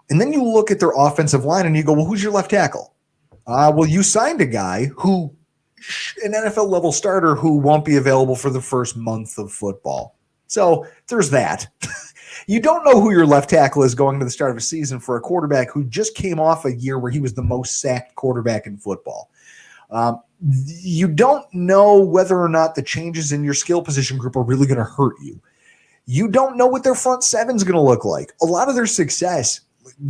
and then you look at their offensive line and you go, well, who's your left tackle? Well, you signed a guy an NFL level starter who won't be available for the first month of football. So there's that. You don't know who your left tackle is going to the start of a season for a quarterback who just came off a year where he was the most sacked quarterback in football. You don't know whether or not the changes in your skill position group are really going to hurt you. You don't know what their front seven is going to look like. A lot of their success,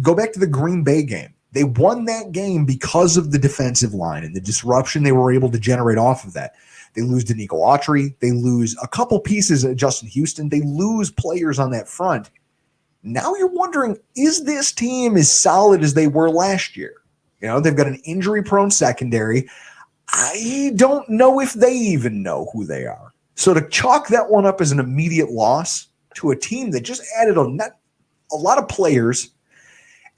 go back to the Green Bay game. They won that game because of the defensive line and the disruption they were able to generate off of that. They lose Danico Autry. They lose a couple pieces of Justin Houston. They lose players on that front. Now you're wondering, is this team as solid as they were last year? You know, they've got an injury-prone secondary. I don't know if they even know who they are. So to chalk that one up as an immediate loss to a team that just added a lot of players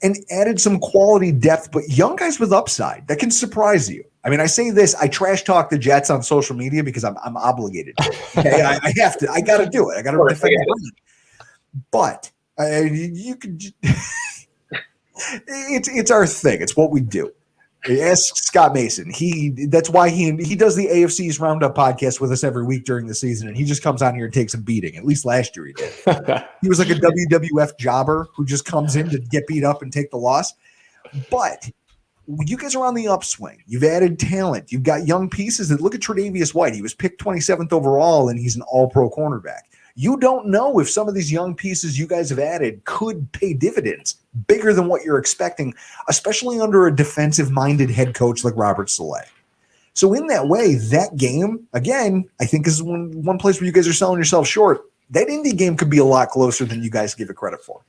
and added some quality depth, but young guys with upside that can surprise you. I mean, I say this, I trash talk the Jets on social media because I'm obligated to. Okay? I have to. I got to do it. I got to defend the brand. But you could. It's our thing. It's what we do. Ask Scott Mason. That's why he does the AFC's Roundup podcast with us every week during the season, and he just comes on here and takes a beating. At least last year he did. He was like a WWF jobber who just comes in to get beat up and take the loss. But you guys are on the upswing. You've added talent. You've got young pieces. That look at Tre'Davious White. He was picked 27th overall, and he's an all-pro cornerback. You don't know if some of these young pieces you guys have added could pay dividends bigger than what you're expecting, especially under a defensive-minded head coach like Robert Saleh. So in that way, that game, again, I think is one place where you guys are selling yourself short. That Indy game could be a lot closer than you guys give it credit for.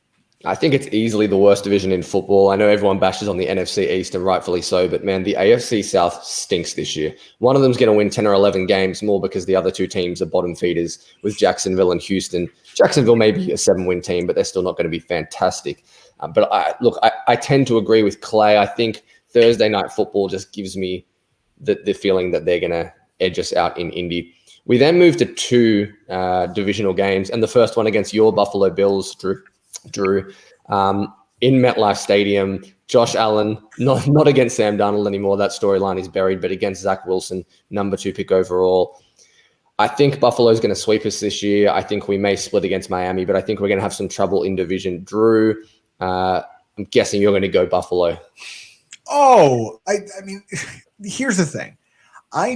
I think it's easily the worst division in football. I know everyone bashes on the NFC East, and rightfully so, but man, the AFC South stinks this year. One of them's going to win 10 or 11 games more because the other two teams are bottom feeders with Jacksonville and Houston. Jacksonville may be a 7-win team, but they're still not going to be fantastic. But I tend to agree with Clay. I think Thursday night football just gives me the feeling that they're going to edge us out in Indy. We then move to two divisional games, and the first one against your Buffalo Bills, Drew, in MetLife Stadium. Josh Allen, not against Sam Darnold anymore. That storyline is buried, but against Zach Wilson, number 2 pick overall. I think Buffalo's going to sweep us this year. I think we may split against Miami, but I think we're going to have some trouble in division. Drew, I'm guessing you're going to go Buffalo. Oh, I mean, here's the thing. I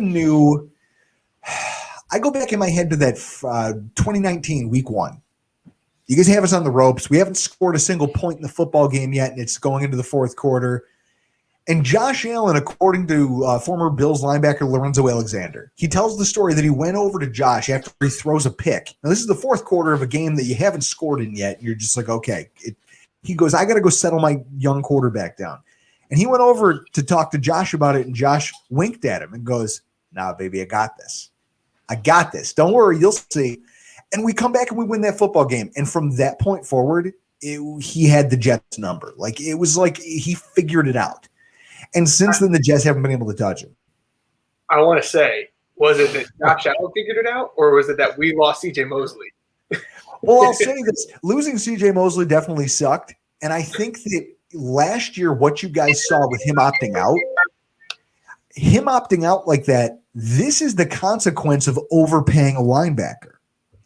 go back in my head to that 2019 week 1. You guys have us on the ropes. We haven't scored a single point in the football game yet, and it's going into the fourth quarter. And Josh Allen, according to former Bills linebacker Lorenzo Alexander, he tells the story that he went over to Josh after he throws a pick. Now, this is the fourth quarter of a game that you haven't scored in yet. And you're just like, okay. He goes, I got to go settle my young quarterback down. And he went over to talk to Josh about it, and Josh winked at him and goes, nah, baby, I got this. I got this. Don't worry, you'll see. And we come back and we win that football game. And from that point forward, he had the Jets number. Like, it was like he figured it out. And since then, the Jets haven't been able to touch him. I want to say, was it that Josh Allen figured it out, or was it that we lost C.J. Mosley? Well, I'll say this. Losing C.J. Mosley definitely sucked. And I think that last year, what you guys saw with him opting out like that, this is the consequence of overpaying a linebacker.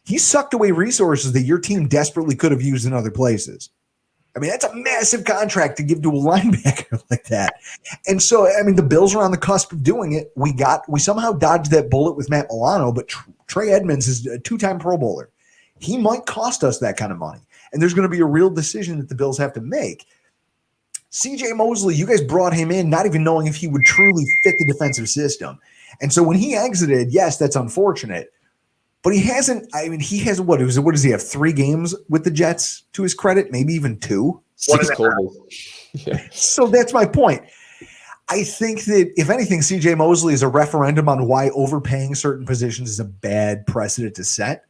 He sucked away resources that your team desperately could have used in other places. I mean, that's a massive contract to give to a linebacker like that. And so, I mean, the Bills are on the cusp of doing it. We somehow dodged that bullet with Matt Milano, but Trey Edmonds is a 2-time Pro Bowler. He might cost us that kind of money. And there's going to be a real decision that the Bills have to make. C.J. Mosley, you guys brought him in not even knowing if he would truly fit the defensive system. And so when he exited, yes, that's unfortunate. But he hasn't. I mean, he has what does he have? 3 games with the Jets to his credit, maybe even 2. Yeah. So that's my point. I think that if anything, C.J. Mosley is a referendum on why overpaying certain positions is a bad precedent to set.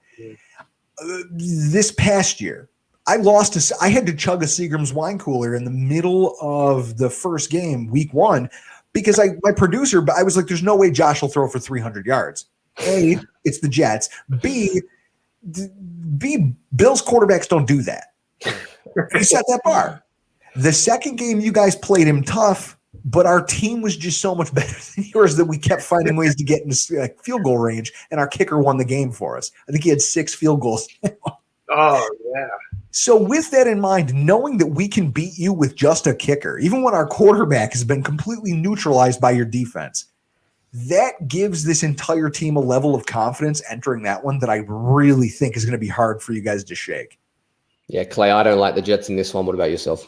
This past year, I had to chug a Seagram's wine cooler in the middle of the first game, week 1, because my producer. I was like, "There's no way Josh will throw for 300 yards." A, it's the Jets. B, Bills quarterbacks don't do that. He set that bar. The second game, you guys played him tough, but our team was just so much better than yours that we kept finding ways to get into field goal range, and our kicker won the game for us. I think he had 6 field goals. Oh, yeah. So with that in mind, knowing that we can beat you with just a kicker, even when our quarterback has been completely neutralized by your defense, that gives this entire team a level of confidence entering that one that I really think is going to be hard for you guys to shake. Yeah, Clay, I don't like the Jets in this one. What about yourself?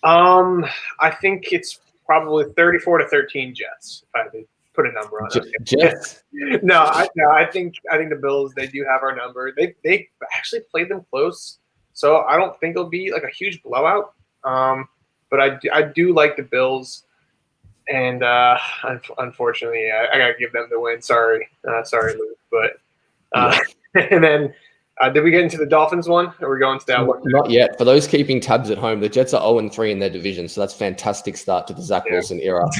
I think it's probably 34-13 Jets, if I had to put a number on it. Jets? I think the Bills, they do have our number. They actually played them close, so I don't think it'll be like a huge blowout. But I do like the Bills, and unfortunately, I gotta give them the win. Sorry, Luke. But and then. Did we get into the Dolphins one, or are we going to that one? Not yet. For those keeping tabs at home, the Jets are 0-3 in their division, so that's a fantastic start to the Zach Wilson era.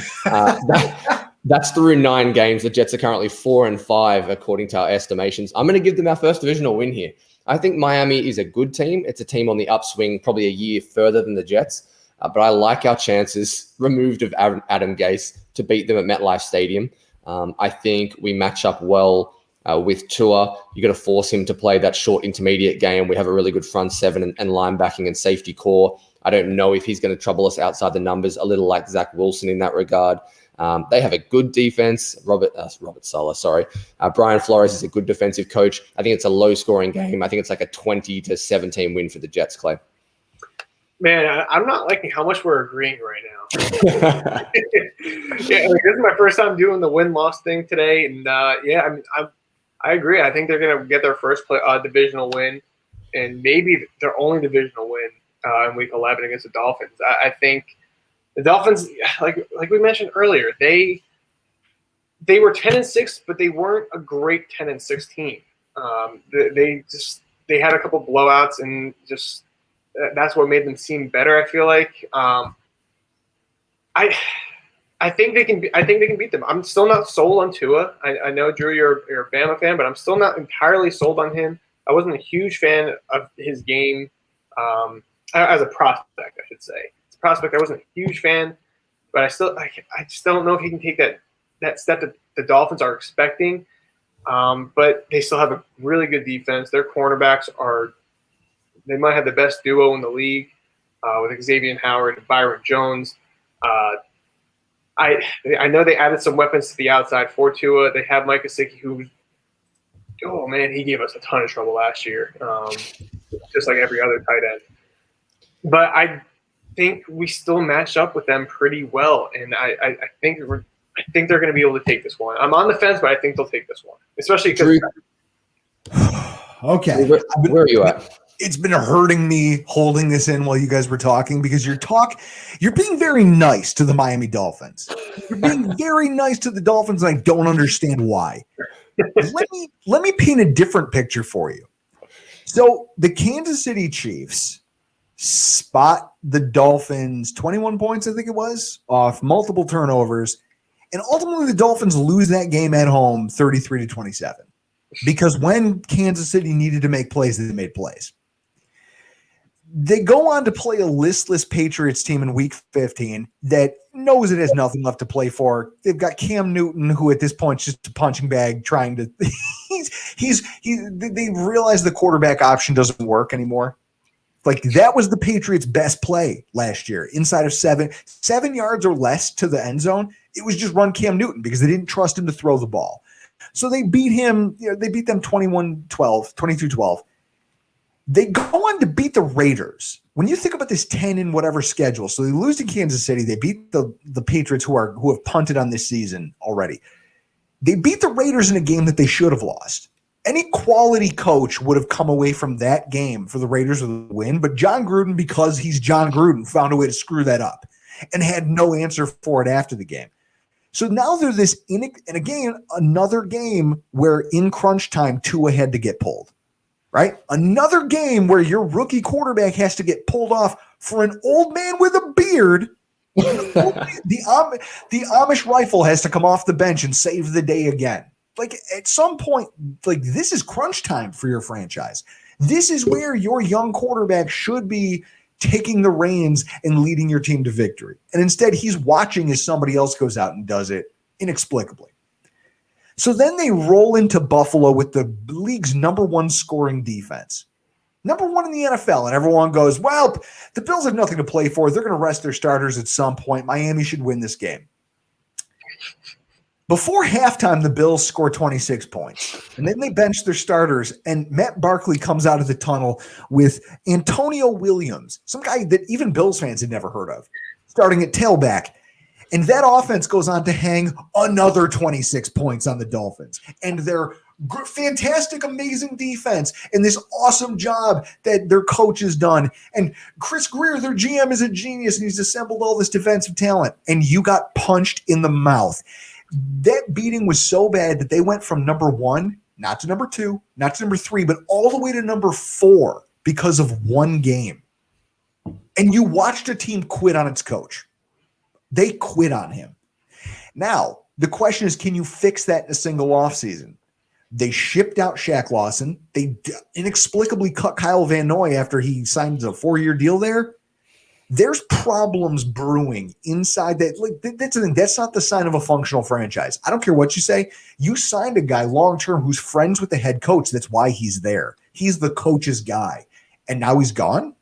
That's through 9 games. The Jets are currently 4-5 according to our estimations. I'm going to give them our first divisional win here. I think Miami is a good team. It's a team on the upswing, probably a year further than the Jets, but I like our chances, removed of Adam Gase, to beat them at MetLife Stadium. I think we match up well. With Tua, you got to force him to play that short intermediate game. We have a really good front seven and linebacking and safety core. I don't know if he's going to trouble us outside the numbers, a little like Zach Wilson in that regard. They have a good defense. Robert Saleh, sorry. Brian Flores is a good defensive coach. I think it's a low-scoring game. I think it's like a 20-17 win for the Jets, Clay. Man, I'm not liking how much we're agreeing right now. Yeah, this is my first time doing the win-loss thing today, and I agree. I think they're going to get their first divisional win, and maybe their only divisional win in Week 11 against the Dolphins. I think the Dolphins, like we mentioned earlier, they were 10-6, but they weren't a great 10-6 team. They had a couple blowouts, and just that's what made them seem better. I feel like I think they can beat them. I'm still not sold on Tua. I know, Drew, you're a Bama fan, but I'm still not entirely sold on him. I wasn't a huge fan of his game as a prospect, I should say. As a prospect, I wasn't a huge fan, but I just don't know if he can take that step that the Dolphins are expecting. But they still have a really good defense. Their cornerbacks they might have the best duo in the league with Xavier Howard and Byron Jones. I know they added some weapons to the outside for Tua. They have Mike Gesicki, who, oh man, he gave us a ton of trouble last year, just like every other tight end. But I think we still match up with them pretty well, and I think they're going to be able to take this one. I'm on the fence, but I think they'll take this one, especially because. Okay, where are you at? It's been hurting me holding this in while you guys were talking, because you're being very nice to the Miami Dolphins. You're being very nice to the Dolphins, and I don't understand why. Let me paint a different picture for you. So the Kansas City Chiefs spot the Dolphins 21 points, I think it was, off multiple turnovers, and ultimately the Dolphins lose that game at home 33-27. Because when Kansas City needed to make plays, they made plays. They go on to play a listless Patriots team in Week 15 that knows it has nothing left to play for. They've got Cam Newton, who at this point is just a punching bag, trying to. They realize the quarterback option doesn't work anymore. Like, that was the Patriots' best play last year, inside of 7 yards or less to the end zone. It was just run Cam Newton because they didn't trust him to throw the ball. So they beat him. They beat them 21-12, 22-12. They go on to beat the Raiders. When you think about this 10 and whatever schedule, so they lose to Kansas City, they beat the Patriots who have punted on this season already. They beat the Raiders in a game that they should have lost. Any quality coach would have come away from that game for the Raiders with a win, but John Gruden, because he's John Gruden, found a way to screw that up and had no answer for it after the game. So now they're and again, another game where in crunch time, Tua had to get pulled. Right? Another game where your rookie quarterback has to get pulled off for an old man with a beard. The Amish rifle has to come off the bench and save the day again. Like, at some point, like, this is crunch time for your franchise. This is where your young quarterback should be taking the reins and leading your team to victory. And instead, he's watching as somebody else goes out and does it inexplicably. So then they roll into Buffalo with the league's #1 scoring defense. Number one in the NFL. And everyone goes, well, the Bills have nothing to play for. They're going to rest their starters at some point. Miami should win this game. Before halftime, the Bills score 26 points. And then they bench their starters, and Matt Barkley comes out of the tunnel with Antonio Williams, some guy that even Bills fans had never heard of, starting at tailback. And that offense goes on to hang another 26 points on the Dolphins. And their fantastic, amazing defense and this awesome job that their coach has done. And Chris Greer, their GM, is a genius, and he's assembled all this defensive talent. And you got punched in the mouth. That beating was so bad that they went from number 1, not to number 2, not to number 3, but all the way to number 4 because of one game. And you watched a team quit on its coach. They quit on him. Now, the question is, can you fix that in a single offseason? They shipped out Shaq Lawson. They inexplicably cut Kyle Van Noy after he signed a 4-year deal there. There's problems brewing inside that. Like, that's the thing. That's not the sign of a functional franchise. I don't care what you say. You signed a guy long-term who's friends with the head coach. That's why he's there. He's the coach's guy. And now he's gone?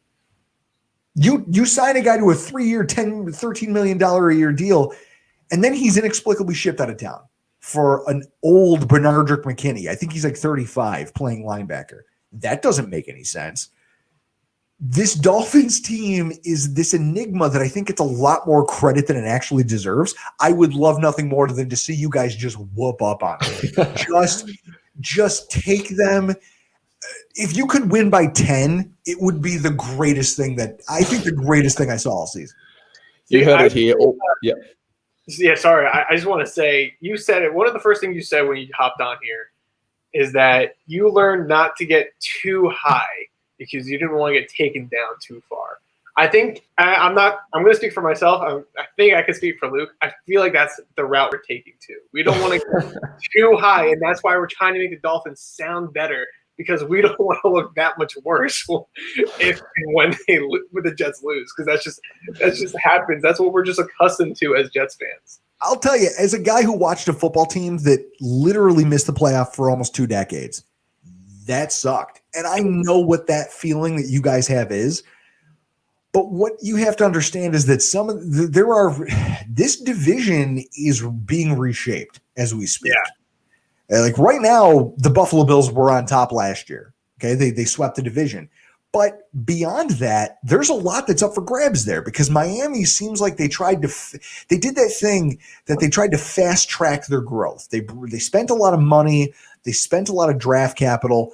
You sign a guy to a 3-year, $13 million a year deal, and then he's inexplicably shipped out of town for an old Bernardrick McKinney. I think he's like 35 playing linebacker. That doesn't make any sense. This Dolphins team is this enigma that I think gets a lot more credit than it actually deserves. I would love nothing more than to see you guys just whoop up on it. just take them. If you could win by 10, it would be the greatest thing the greatest thing I saw all season. You heard it here. Yeah. Yeah, sorry. I just want to say, you said it. One of the first things you said when you hopped on here is that you learned not to get too high because you didn't want to get taken down too far. I think I'm going to speak for myself. I think I can speak for Luke. I feel like that's the route we're taking too. We don't want to get too high, and that's why we're trying to make the Dolphins sound better, because we don't want to look that much worse if and when the Jets lose, because that just happens. That's what we're just accustomed to as Jets fans. I'll tell you, as a guy who watched a football team that literally missed the playoff for almost 2 decades, that sucked. And I know what that feeling that you guys have is. But what you have to understand is that this division is being reshaped as we speak. Yeah. Like right now, the Buffalo Bills were on top last year. Okay, they swept the division. But beyond that, there's a lot that's up for grabs there, because Miami seems like they tried to they did that thing that they tried to fast track their growth. They spent a lot of money. They spent a lot of draft capital.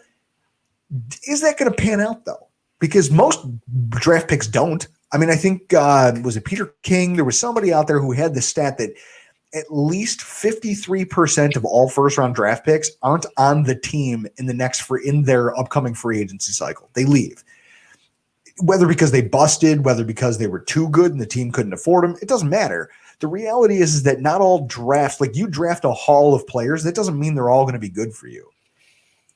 Is that going to pan out, though? Because most draft picks don't. I mean, I think, was it Peter King? There was somebody out there who had the stat that at least 53% of all first-round draft picks aren't on the team in their upcoming free agency cycle. They leave. Whether because they busted, whether because they were too good and the team couldn't afford them, it doesn't matter. The reality is that not all drafts, like you draft a haul of players, that doesn't mean they're all going to be good for you.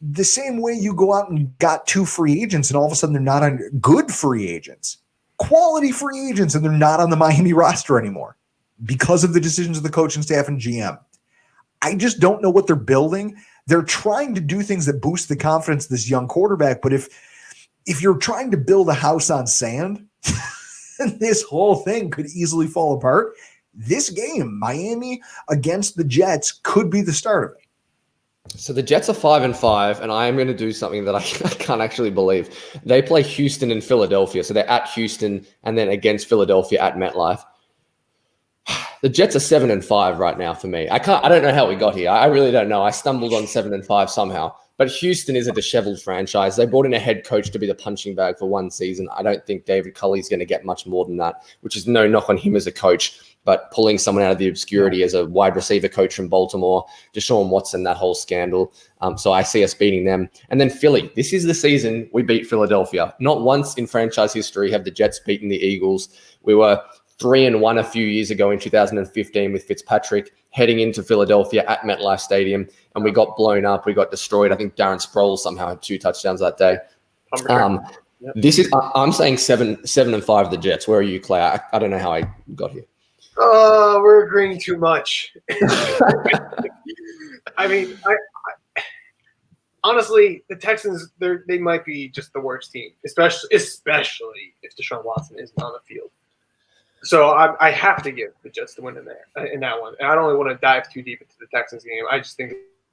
The same way you go out and got 2 free agents and all of a sudden they're not on good free agents, quality free agents, and they're not on the Miami roster anymore because of the decisions of the coaching staff and GM. I just don't know what they're building. They're trying to do things that boost the confidence of this young quarterback. But if you're trying to build a house on sand, this whole thing could easily fall apart. This game, Miami against the Jets, could be the start of it. So the Jets are 5-5, and I am going to do something that I can't actually believe. They play Houston and Philadelphia. So they're at Houston and then against Philadelphia at MetLife. The Jets are 7-5 right now for me. I don't know how we got here. I really don't know. I stumbled on 7-5 somehow. But Houston is a disheveled franchise. They brought in a head coach to be the punching bag for one season. I don't think David Culley's going to get much more than that, which is no knock on him as a coach. But pulling someone out of the obscurity as a wide receiver coach from Baltimore, Deshaun Watson, that whole scandal. So I see us beating them. And then Philly. This is the season we beat Philadelphia. Not once in franchise history have the Jets beaten the Eagles. We were 3-1 a few years ago in 2015 with Fitzpatrick heading into Philadelphia at MetLife Stadium, and we got blown up. We got destroyed. I think Darren Sproles somehow had 2 touchdowns that day. This is I'm saying 7-5 the Jets. Where are you, Clay? I don't know how I got here. We're agreeing too much. I mean, honestly, the Texans, they might be just the worst team, especially if Deshaun Watson isn't on the field. So I have to give the Jets the win in that one. And I don't really want to dive too deep into the Texans game. I just think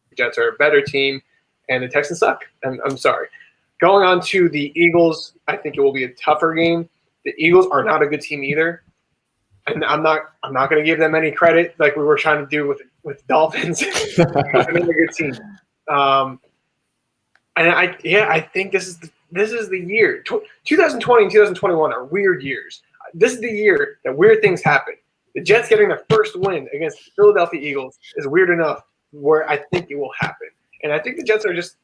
the Jets are a better team, and the Texans suck. And I'm sorry. Going on to the Eagles, I think it will be a tougher game. The Eagles are not a good team either, and I'm not going to give them any credit like we were trying to do with Dolphins. They're a good team. And I think this is the year. 2020 and 2021 are weird years. This is the year that weird things happen. The Jets getting their first win against the Philadelphia Eagles is weird enough where I think it will happen. And I think the Jets are just,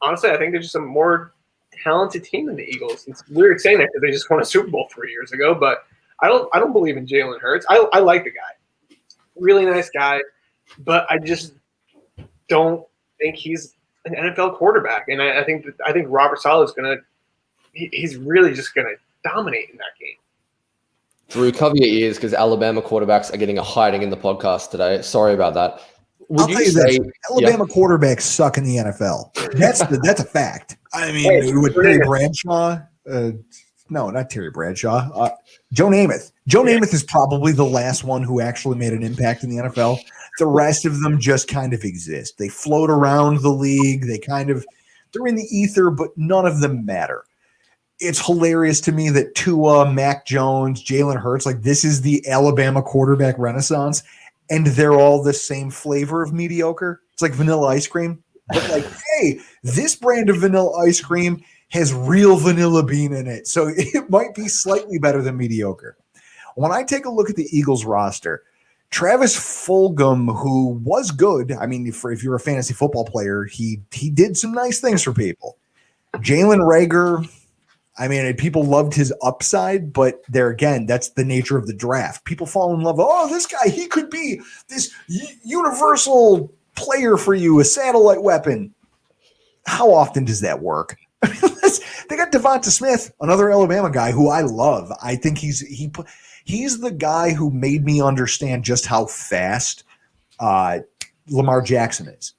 honestly, I think they're just a more talented team than the Eagles. It's weird saying that because they just won a Super Bowl 3 years ago, but I don't believe in Jalen Hurts. I like the guy. Really nice guy, but I just don't think he's an NFL quarterback. And I think Robert Saleh is he's really just going to dominate in that game. Drew, cover your ears because Alabama quarterbacks are getting a hiding in the podcast today. Sorry about that. I'll tell you this: Alabama quarterbacks suck in the NFL. That's a fact. I mean, with Terry Bradshaw, no, not Terry Bradshaw. Joe Namath. Joe Namath is probably the last one who actually made an impact in the NFL. The rest of them just kind of exist. They float around the league. They're in the ether, but none of them matter. It's hilarious to me that Tua, Mac Jones, Jalen Hurts, like this is the Alabama quarterback renaissance, and they're all the same flavor of mediocre. It's like vanilla ice cream. But like, hey, this brand of vanilla ice cream has real vanilla bean in it, so it might be slightly better than mediocre. When I take a look at the Eagles roster, Travis Fulgham, who was good, I mean, if you're a fantasy football player, he did some nice things for people. Jalen Reagor, I mean, people loved his upside, but there again, that's the nature of the draft. People fall in love. Oh, this guy, he could be this universal player for you, a satellite weapon. How often does that work? They got Devonta Smith, another Alabama guy who I love. I think he's the guy who made me understand just how fast Lamar Jackson is.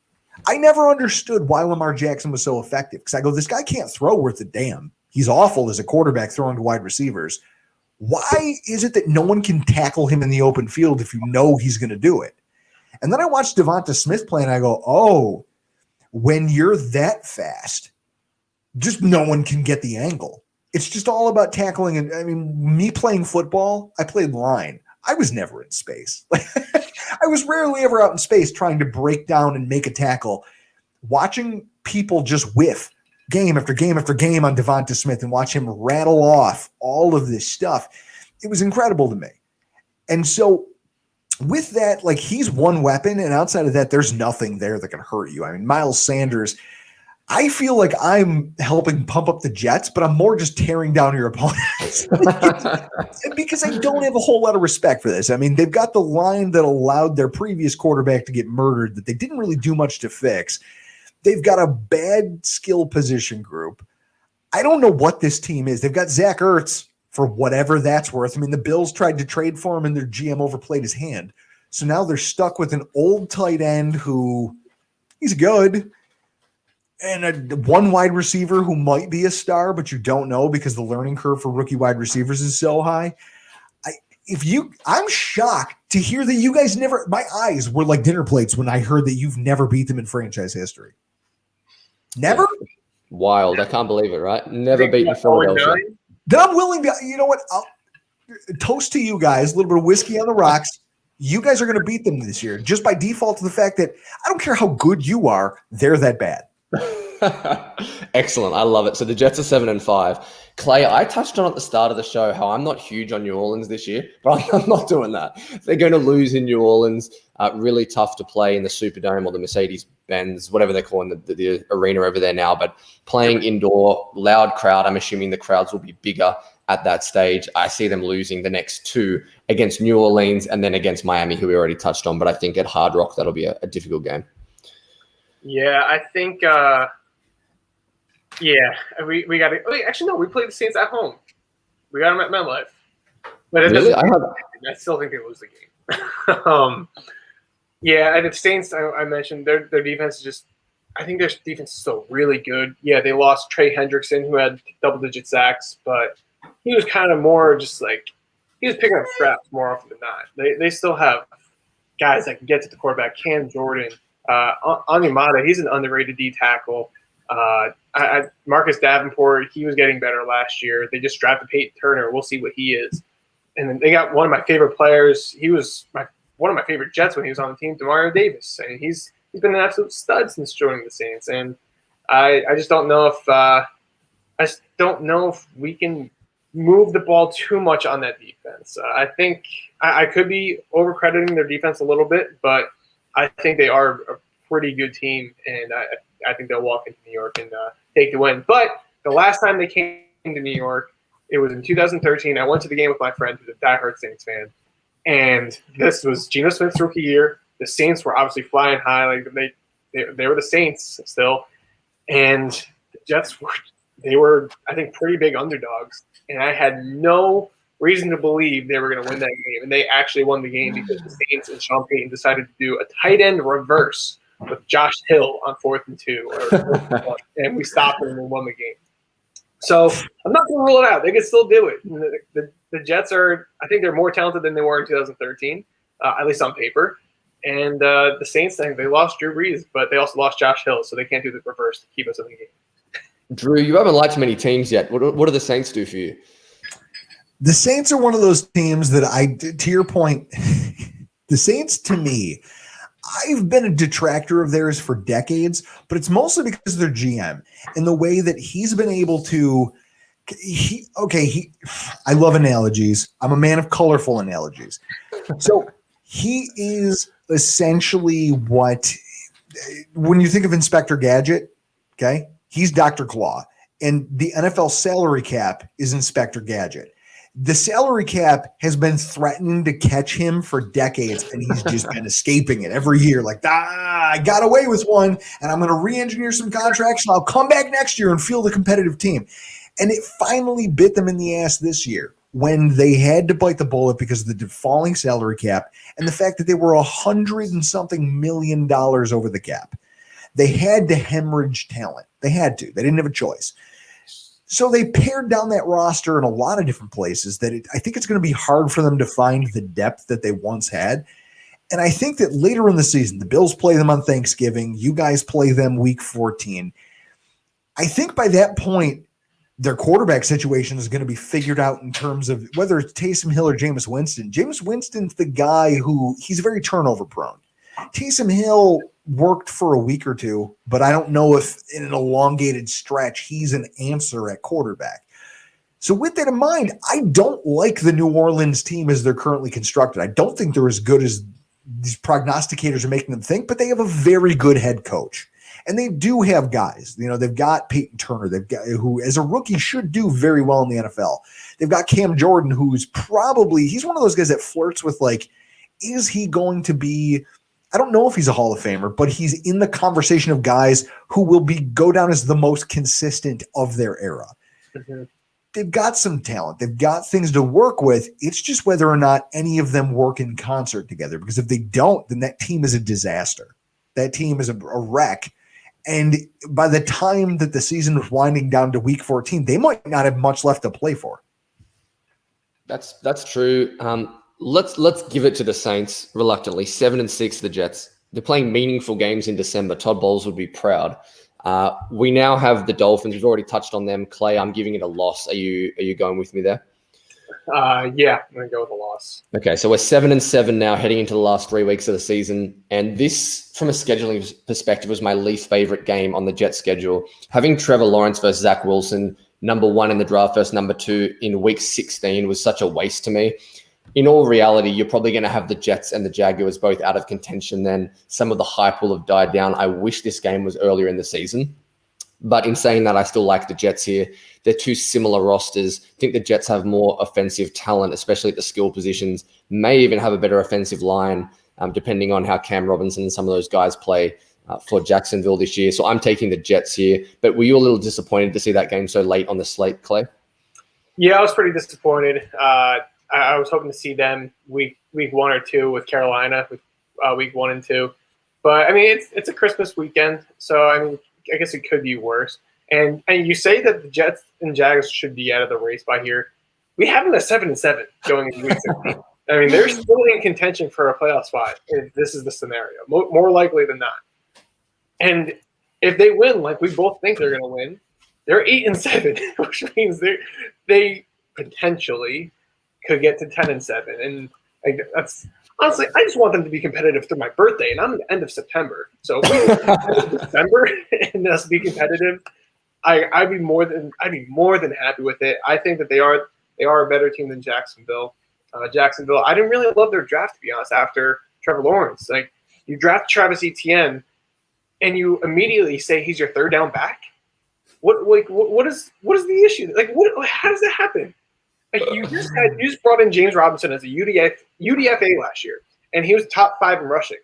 I never understood why Lamar Jackson was so effective because I go, this guy can't throw worth a damn. He's awful as a quarterback throwing to wide receivers. Why is it that no one can tackle him in the open field if you know he's going to do it? And then I watched Devonta Smith play, and I go, oh, when you're that fast, just no one can get the angle. It's just all about tackling. And I mean, me playing football, I played line. I was never in space. I was rarely ever out in space trying to break down and make a tackle. Watching people just whiff game after game after game on Devonta Smith and watch him rattle off all of this stuff, it was incredible to me. And so with that, like he's one weapon, and outside of that, there's nothing there that can hurt you. I mean, Miles Sanders, I feel like I'm helping pump up the Jets, but I'm more just tearing down your opponents because I don't have a whole lot of respect for this. I mean, they've got the line that allowed their previous quarterback to get murdered that they didn't really do much to fix. They've got a bad skill position group. I don't know what this team is. They've got Zach Ertz for whatever that's worth. I mean, the Bills tried to trade for him and their GM overplayed his hand. So now they're stuck with an old tight end who he's good and one wide receiver who might be a star, but you don't know because the learning curve for rookie wide receivers is so high. I'm shocked to hear that you guys never, my eyes were like dinner plates when I heard that you've never beat them in franchise history. Never? Wild. I can't believe it, right? Never beaten Philadelphia. Then I'm willing to, you know what? I'll toast to you guys, a little bit of whiskey on the rocks. You guys are going to beat them this year just by default to the fact that I don't care how good you are, they're that bad. Excellent. I love it. So the Jets are 7-5. Clay, I touched on at the start of the show how I'm not huge on New Orleans this year, but I'm not doing that. They're going to lose in New Orleans. Really tough to play in the Superdome or the Mercedes-Benz, whatever they're calling the arena over there now. But playing indoor, loud crowd, I'm assuming the crowds will be bigger at that stage. I see them losing the next two against New Orleans and then against Miami, who we already touched on. But I think at Hard Rock, that'll be a difficult game. Yeah, I think we got to – actually, no, we played the Saints at home. We got them at MetLife. But Really? I still think they lose the game. Yeah, and the Saints, I mentioned, their defense is just I think their defense is still really good. Yeah, they lost Trey Hendrickson, who had double-digit sacks, but he was kind of more just like he was picking up scraps more often than not. They still have guys that can get to the quarterback. Cam Jordan, Onyemata, he's an underrated D tackle. Marcus Davenport, he was getting better last year. They just drafted Peyton Turner. We'll see what he is. And then they got one of my favorite players. He was one of my favorite Jets when he was on the team, Demario Davis. And he's been an absolute stud since joining the Saints. And I just don't know if we can move the ball too much on that defense. I think I could be overcrediting their defense a little bit, but I think they are a pretty good team, and I think they'll walk into New York and take the win. But the last time they came to New York, it was in 2013. I went to the game with my friend who's a diehard Saints fan, and this was Geno Smith's rookie year. The Saints were obviously flying high, like they were the Saints still, and the Jets were I think pretty big underdogs, and I had no reason to believe they were going to win that game, and they actually won the game because the Saints and Sean Payton decided to do a tight end reverse with Josh Hill on 4th and 2, and we stopped them and won the game. So I'm not going to rule it out. They can still do it. The Jets I think they're more talented than they were in 2013, at least on paper. And the Saints, they lost Drew Brees, but they also lost Josh Hill, so they can't do the reverse to keep us in the game. Drew, you haven't liked many teams yet. What do the Saints do for you? The Saints are one of those teams that to your point, the Saints to me, I've been a detractor of theirs for decades, but it's mostly because of their GM and the way that he's been able to I love analogies. I'm a man of colorful analogies. So he is essentially when you think of Inspector Gadget, okay, he's Dr. Claw, and the NFL salary cap is Inspector Gadget. The salary cap has been threatening to catch him for decades, and he's just been escaping it every year. Like, I got away with one, and I'm going to re-engineer some contracts, and I'll come back next year and field a competitive team. And it finally bit them in the ass this year when they had to bite the bullet because of the falling salary cap and the fact that they were $100 and something million over the cap. They had to hemorrhage talent. They had to. They didn't have a choice. So they pared down that roster in a lot of different places that I think it's going to be hard for them to find the depth that they once had. And I think that later in the season, the Bills play them on Thanksgiving. You guys play them week 14. I think by that point, their quarterback situation is going to be figured out in terms of whether it's Taysom Hill or Jameis Winston. Jameis Winston's the guy he's very turnover prone. Taysom Hill worked for a week or two, but I don't know if in an elongated stretch he's an answer at quarterback. So with that in mind, I don't like the New Orleans team as they're currently constructed. I don't think they're as good as these prognosticators are making them think, but they have a very good head coach. And they do have guys. They've got Peyton Turner, who as a rookie should do very well in the NFL. They've got Cam Jordan, he's one of those guys that flirts with is he going to be, I don't know if he's a Hall of Famer, but he's in the conversation of guys who will go down as the most consistent of their era. Mm-hmm. They've got some talent. They've got things to work with. It's just whether or not any of them work in concert together, because if they don't, then that team is a disaster. That team is a wreck. And by the time that the season is winding down to week 14, they might not have much left to play for. That's true. Let's give it to the Saints reluctantly. 7-6, the Jets. They're playing meaningful games in December. Todd Bowles would be proud. We now have the Dolphins. We've already touched on them. Clay, I'm giving it a loss. Are you going with me there? Yeah, I'm going to go with a loss. Okay, so we're 7-7 now, heading into the last 3 weeks of the season. And this, from a scheduling perspective, was my least favorite game on the Jets schedule. Having Trevor Lawrence versus Zach Wilson, number 1 in the draft versus number 2 in week 16 was such a waste to me. In all reality, you're probably going to have the Jets and the Jaguars both out of contention then. Some of the hype will have died down. I wish this game was earlier in the season. But in saying that, I still like the Jets here. They're two similar rosters. I think the Jets have more offensive talent, especially at the skill positions, may even have a better offensive line, depending on how Cam Robinson and some of those guys play for Jacksonville this year. So I'm taking the Jets here. But were you a little disappointed to see that game so late on the slate, Clay? Yeah, I was pretty disappointed. I was hoping to see them week 1 or 2 with Carolina, with week 1 and 2. But I mean, it's a Christmas weekend, so I mean, I guess it could be worse. And you say that the Jets and Jags should be out of the race by here. We have them at 7-7 going into week 16. I mean, they're still in contention for a playoff spot if this is the scenario, more likely than not. And if they win, like we both think they're going to win, they're 8-7, which means they potentially could get to 10-7. And like, that's honestly, I just want them to be competitive through my birthday, and I'm at the end of September. So if we end of December and us be competitive, I'd be more than happy with it. I think that they are a better team than Jacksonville. Jacksonville, I didn't really love their draft, to be honest, after Trevor Lawrence. Like, you draft Travis Etienne and you immediately say he's your third down back. What is the issue? Like, how does that happen? Like, you just brought in James Robinson as a UDFA last year, and he was top 5 in rushing.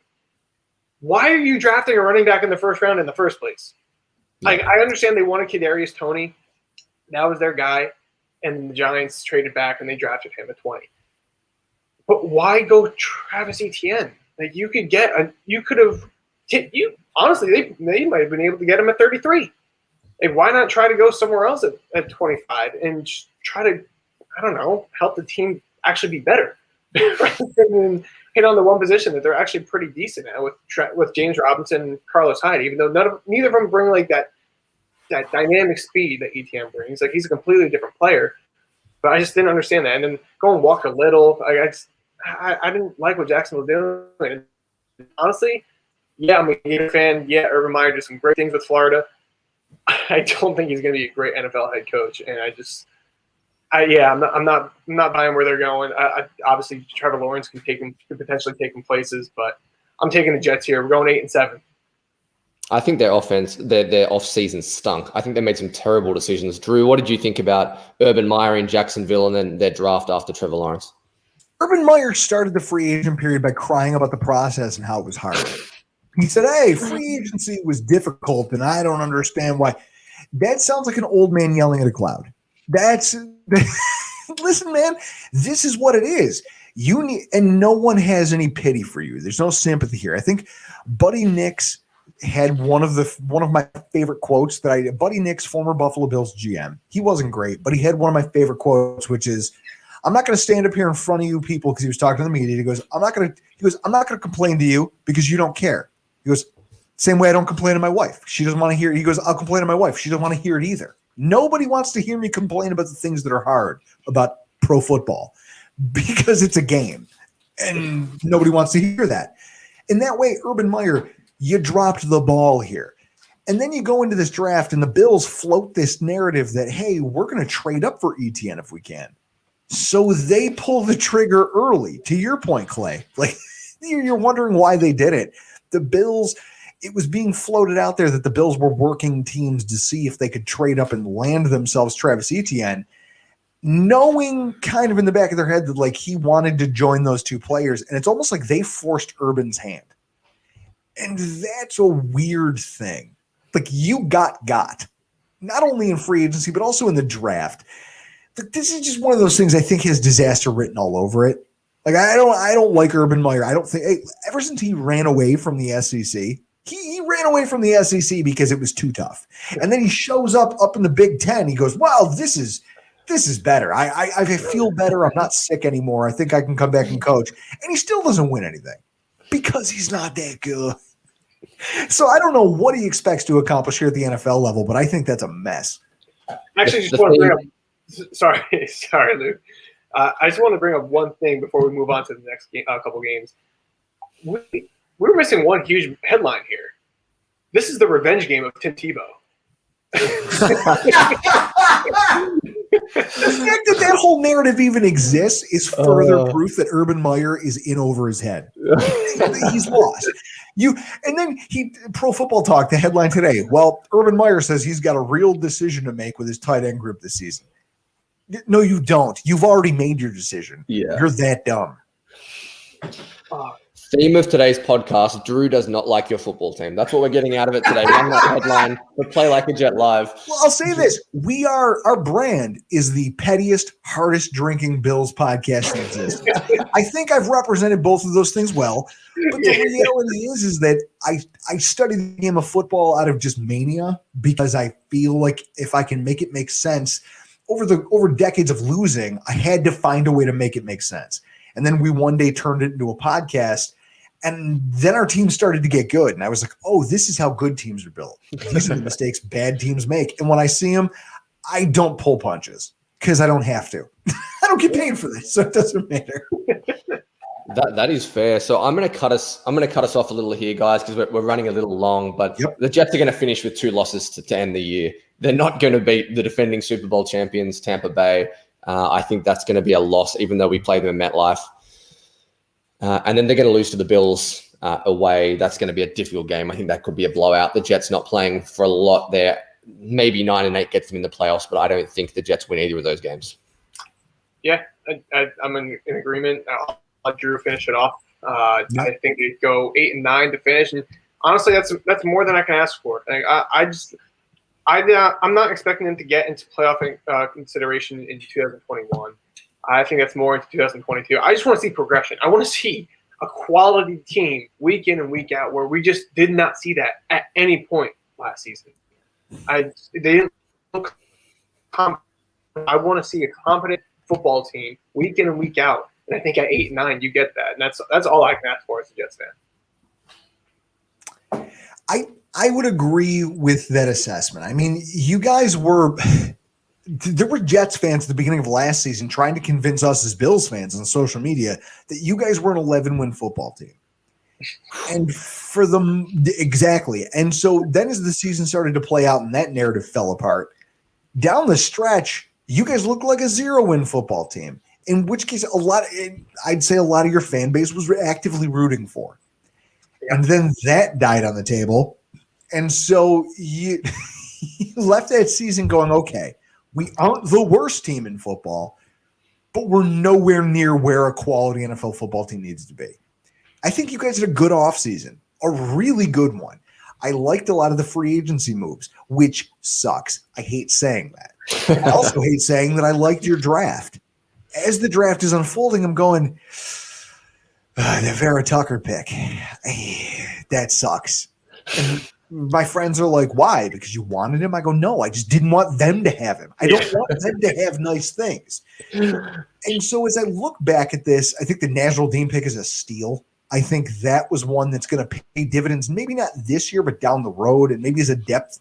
Why are you drafting a running back in the first round in the first place? Like, I understand they wanted Kadarius Toney. That was their guy, and the Giants traded back and they drafted him at 20. But why go Travis Etienne? Like, honestly, they might have been able to get him at 33. Like, why not try to go somewhere else at 25 and just try to, I don't know, help the team actually be better rather than hit on the one position that they're actually pretty decent at with James Robinson and Carlos Hyde, even though neither of them bring like that dynamic speed that Etienne brings. Like, he's a completely different player, but I just didn't understand that. And then going Walker Little, I didn't like what Jackson was doing. Honestly, yeah, I'm a Gator fan. Yeah, Urban Meyer did some great things with Florida. I don't think he's going to be a great NFL head coach, and I'm not buying where they're going. Obviously, Trevor Lawrence could potentially take them places, but I'm taking the Jets here. We're going 8-7. I think their offense, their off-season stunk. I think they made some terrible decisions. Drew, what did you think about Urban Meyer in Jacksonville and then their draft after Trevor Lawrence? Urban Meyer started the free agent period by crying about the process and how it was hard. He said, hey, free agency was difficult, and I don't understand why. That sounds like an old man yelling at a cloud. Listen, man, this is what it is. And no one has any pity for you. There's no sympathy here. I think Buddy Nix had one of my favorite quotes Buddy Nix, former Buffalo Bills GM. He wasn't great, but he had one of my favorite quotes, which is, I'm not going to stand up here in front of you people, because he was talking to the media. He goes, I'm not going to complain to you because you don't care. He goes, same way I don't complain to my wife. She doesn't want to hear it. He goes, I'll complain to my wife. She doesn't want to hear it either. Nobody wants to hear me complain about the things that are hard about pro football because it's a game, and nobody wants to hear that. In that way, Urban Meyer, you dropped the ball here. And then you go into this draft and the Bills float this narrative that, hey, we're going to trade up for Etienne if we can. So they pull the trigger early, to your point, Clay. Like, you're wondering why they did it. The Bills, it was being floated out there that the Bills were working teams to see if they could trade up and land themselves Travis Etienne, knowing kind of in the back of their head that, like, he wanted to join those two players. And it's almost like they forced Urban's hand. And that's a weird thing. Like, you got not only in free agency, but also in the draft. This is just one of those things I think has disaster written all over it. Like, I don't like Urban Meyer. I don't think ever since he ran away from the SEC, he ran away from the SEC because it was too tough. And then he shows up in the Big Ten. He goes, "Wow, this is better. I feel better. I'm not sick anymore. I think I can come back and coach." And he still doesn't win anything because he's not that good. So I don't know what he expects to accomplish here at the NFL level, but I think that's a mess. Actually, just want to bring up. Sorry, Luke. I just want to bring up one thing before we move on to the next couple games. We're missing one huge headline here. This is the revenge game of Tim Tebow. The fact that whole narrative even exists is further proof that Urban Meyer is in over his head. He's lost. And then Pro Football Talk, the headline today. Well, Urban Meyer says he's got a real decision to make with his tight end group this season. No, you don't. You've already made your decision. Yeah. You're that dumb. Theme of today's podcast: Drew does not like your football team. That's what we're getting out of it today. Run that headline. We play like a Jet live. Well, I'll say this: our brand is the pettiest, hardest drinking Bills podcast that exists. I think I've represented both of those things well, but the reality is that I study the game of football out of just mania because I feel like if I can make it make sense over decades of losing, I had to find a way to make it make sense. And then we one day turned it into a podcast. And then our team started to get good. And I was like, oh, this is how good teams are built. These are the mistakes bad teams make. And when I see them, I don't pull punches because I don't have to. I don't get paid for this, so it doesn't matter. That is fair. So I'm going to cut us off a little here, guys, because we're running a little long. But The Jets are going to finish with 2 losses to end the year. They're not going to beat the defending Super Bowl champions, Tampa Bay. I think that's going to be a loss, even though we play them in MetLife. And then they're going to lose to the Bills away. That's going to be a difficult game. I think that could be a blowout. The Jets not playing for a lot there. Maybe 9-8 gets them in the playoffs, but I don't think the Jets win either of those games. Yeah, I'm in agreement. I'll let Drew finish it off. I think they'd go 8-9 to finish, and honestly, that's more than I can ask for. I'm not expecting them to get into playoff consideration in 2021. I think that's more into 2022. I just want to see progression. I want to see a quality team week in and week out where we just did not see that at any point last season. They didn't look confident. I want to see a competent football team week in and week out. And I think at 8-9, you get that. And that's all I can ask for as a Jets fan. I would agree with that assessment. I mean, you guys there were Jets fans at the beginning of last season trying to convince us as Bills fans on social media that you guys were an 11-win football team. And for them, exactly. And so then as the season started to play out and that narrative fell apart, down the stretch, you guys looked like a 0-win football team, in which case I'd say a lot of your fan base was actively rooting for. And then that died on the table. And so you left that season going, okay, we aren't the worst team in football, but we're nowhere near where a quality NFL football team needs to be. I think you guys had a good offseason, a really good one. I liked a lot of the free agency moves, which sucks. I hate saying that. I also hate saying that I liked your draft. As the draft is unfolding, I'm going, the Vera Tucker pick, that sucks. And my friends are like, why? Because you wanted him? I go, no, I just didn't want them to have him. I don't want them to have nice things. And so as I look back at this, I think the National Dean pick is a steal. I think that was one that's going to pay dividends, maybe not this year, but down the road, and maybe as a depth.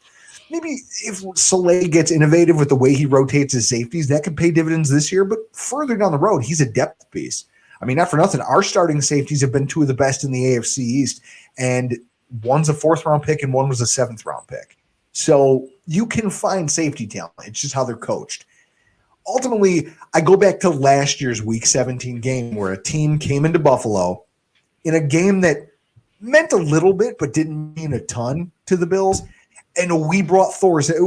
Maybe if Saleh gets innovative with the way he rotates his safeties, that could pay dividends this year. But further down the road, he's a depth piece. I mean, not for nothing, our starting safeties have been 2 of the best in the AFC East, and one's a 4th-round pick and one was a 7th-round pick. So you can find safety talent. It's just how they're coached. Ultimately, I go back to last year's Week 17 game where a team came into Buffalo in a game that meant a little bit but didn't mean a ton to the Bills, and we brought Molnier,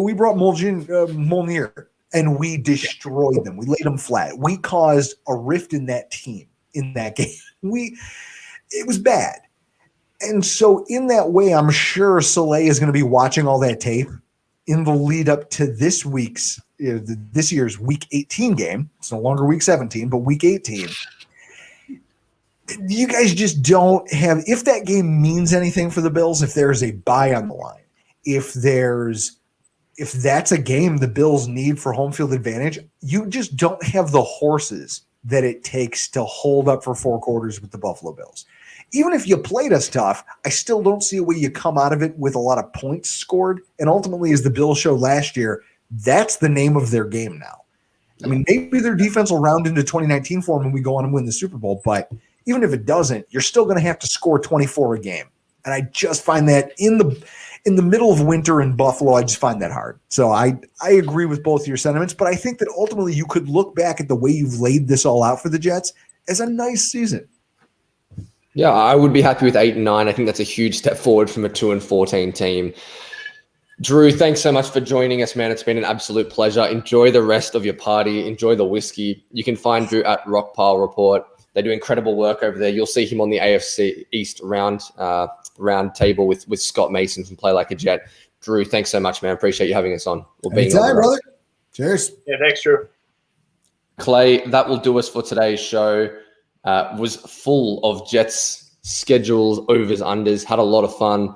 and we destroyed them. We laid them flat. We caused a rift in that team in that game. It was bad. And so in that way, I'm sure Saleh is going to be watching all that tape in the lead up to this year's Week 18 game. It's no longer Week 17, but Week 18. You guys just don't have – if that game means anything for the Bills, if there's a bye on the line, if that's a game the Bills need for home field advantage, you just don't have the horses that it takes to hold up for 4 quarters with the Buffalo Bills. Even if you played us tough, I still don't see a way you come out of it with a lot of points scored. And ultimately, as the Bills showed last year, that's the name of their game now. I mean, maybe their defense will round into 2019 for them when we go on and win the Super Bowl. But even if it doesn't, you're still going to have to score 24 a game. And I just find that in the middle of winter in Buffalo, I just find that hard. So I agree with both your sentiments. But I think that ultimately you could look back at the way you've laid this all out for the Jets as a nice season. Yeah, I would be happy with 8-9. I think that's a huge step forward from a 2-14 team. Drew, thanks so much for joining us, man. It's been an absolute pleasure. Enjoy the rest of your party. Enjoy the whiskey. You can find Drew at Rockpile Report They do incredible work over there. You'll see him on the AFC East round table with Scott Mason from Play Like a Jet. Drew, thanks so much, man. Appreciate you having us on. Anytime, brother. Cheers. Yeah, thanks, Drew. Clay, that will do us for today's show. Was full of Jets schedules, overs, unders. Had a lot of fun.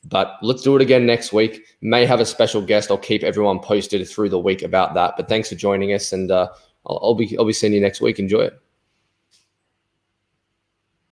But let's do it again next week. May have a special guest. I'll keep everyone posted through the week about that. But thanks for joining us, and I'll be seeing you next week. Enjoy it.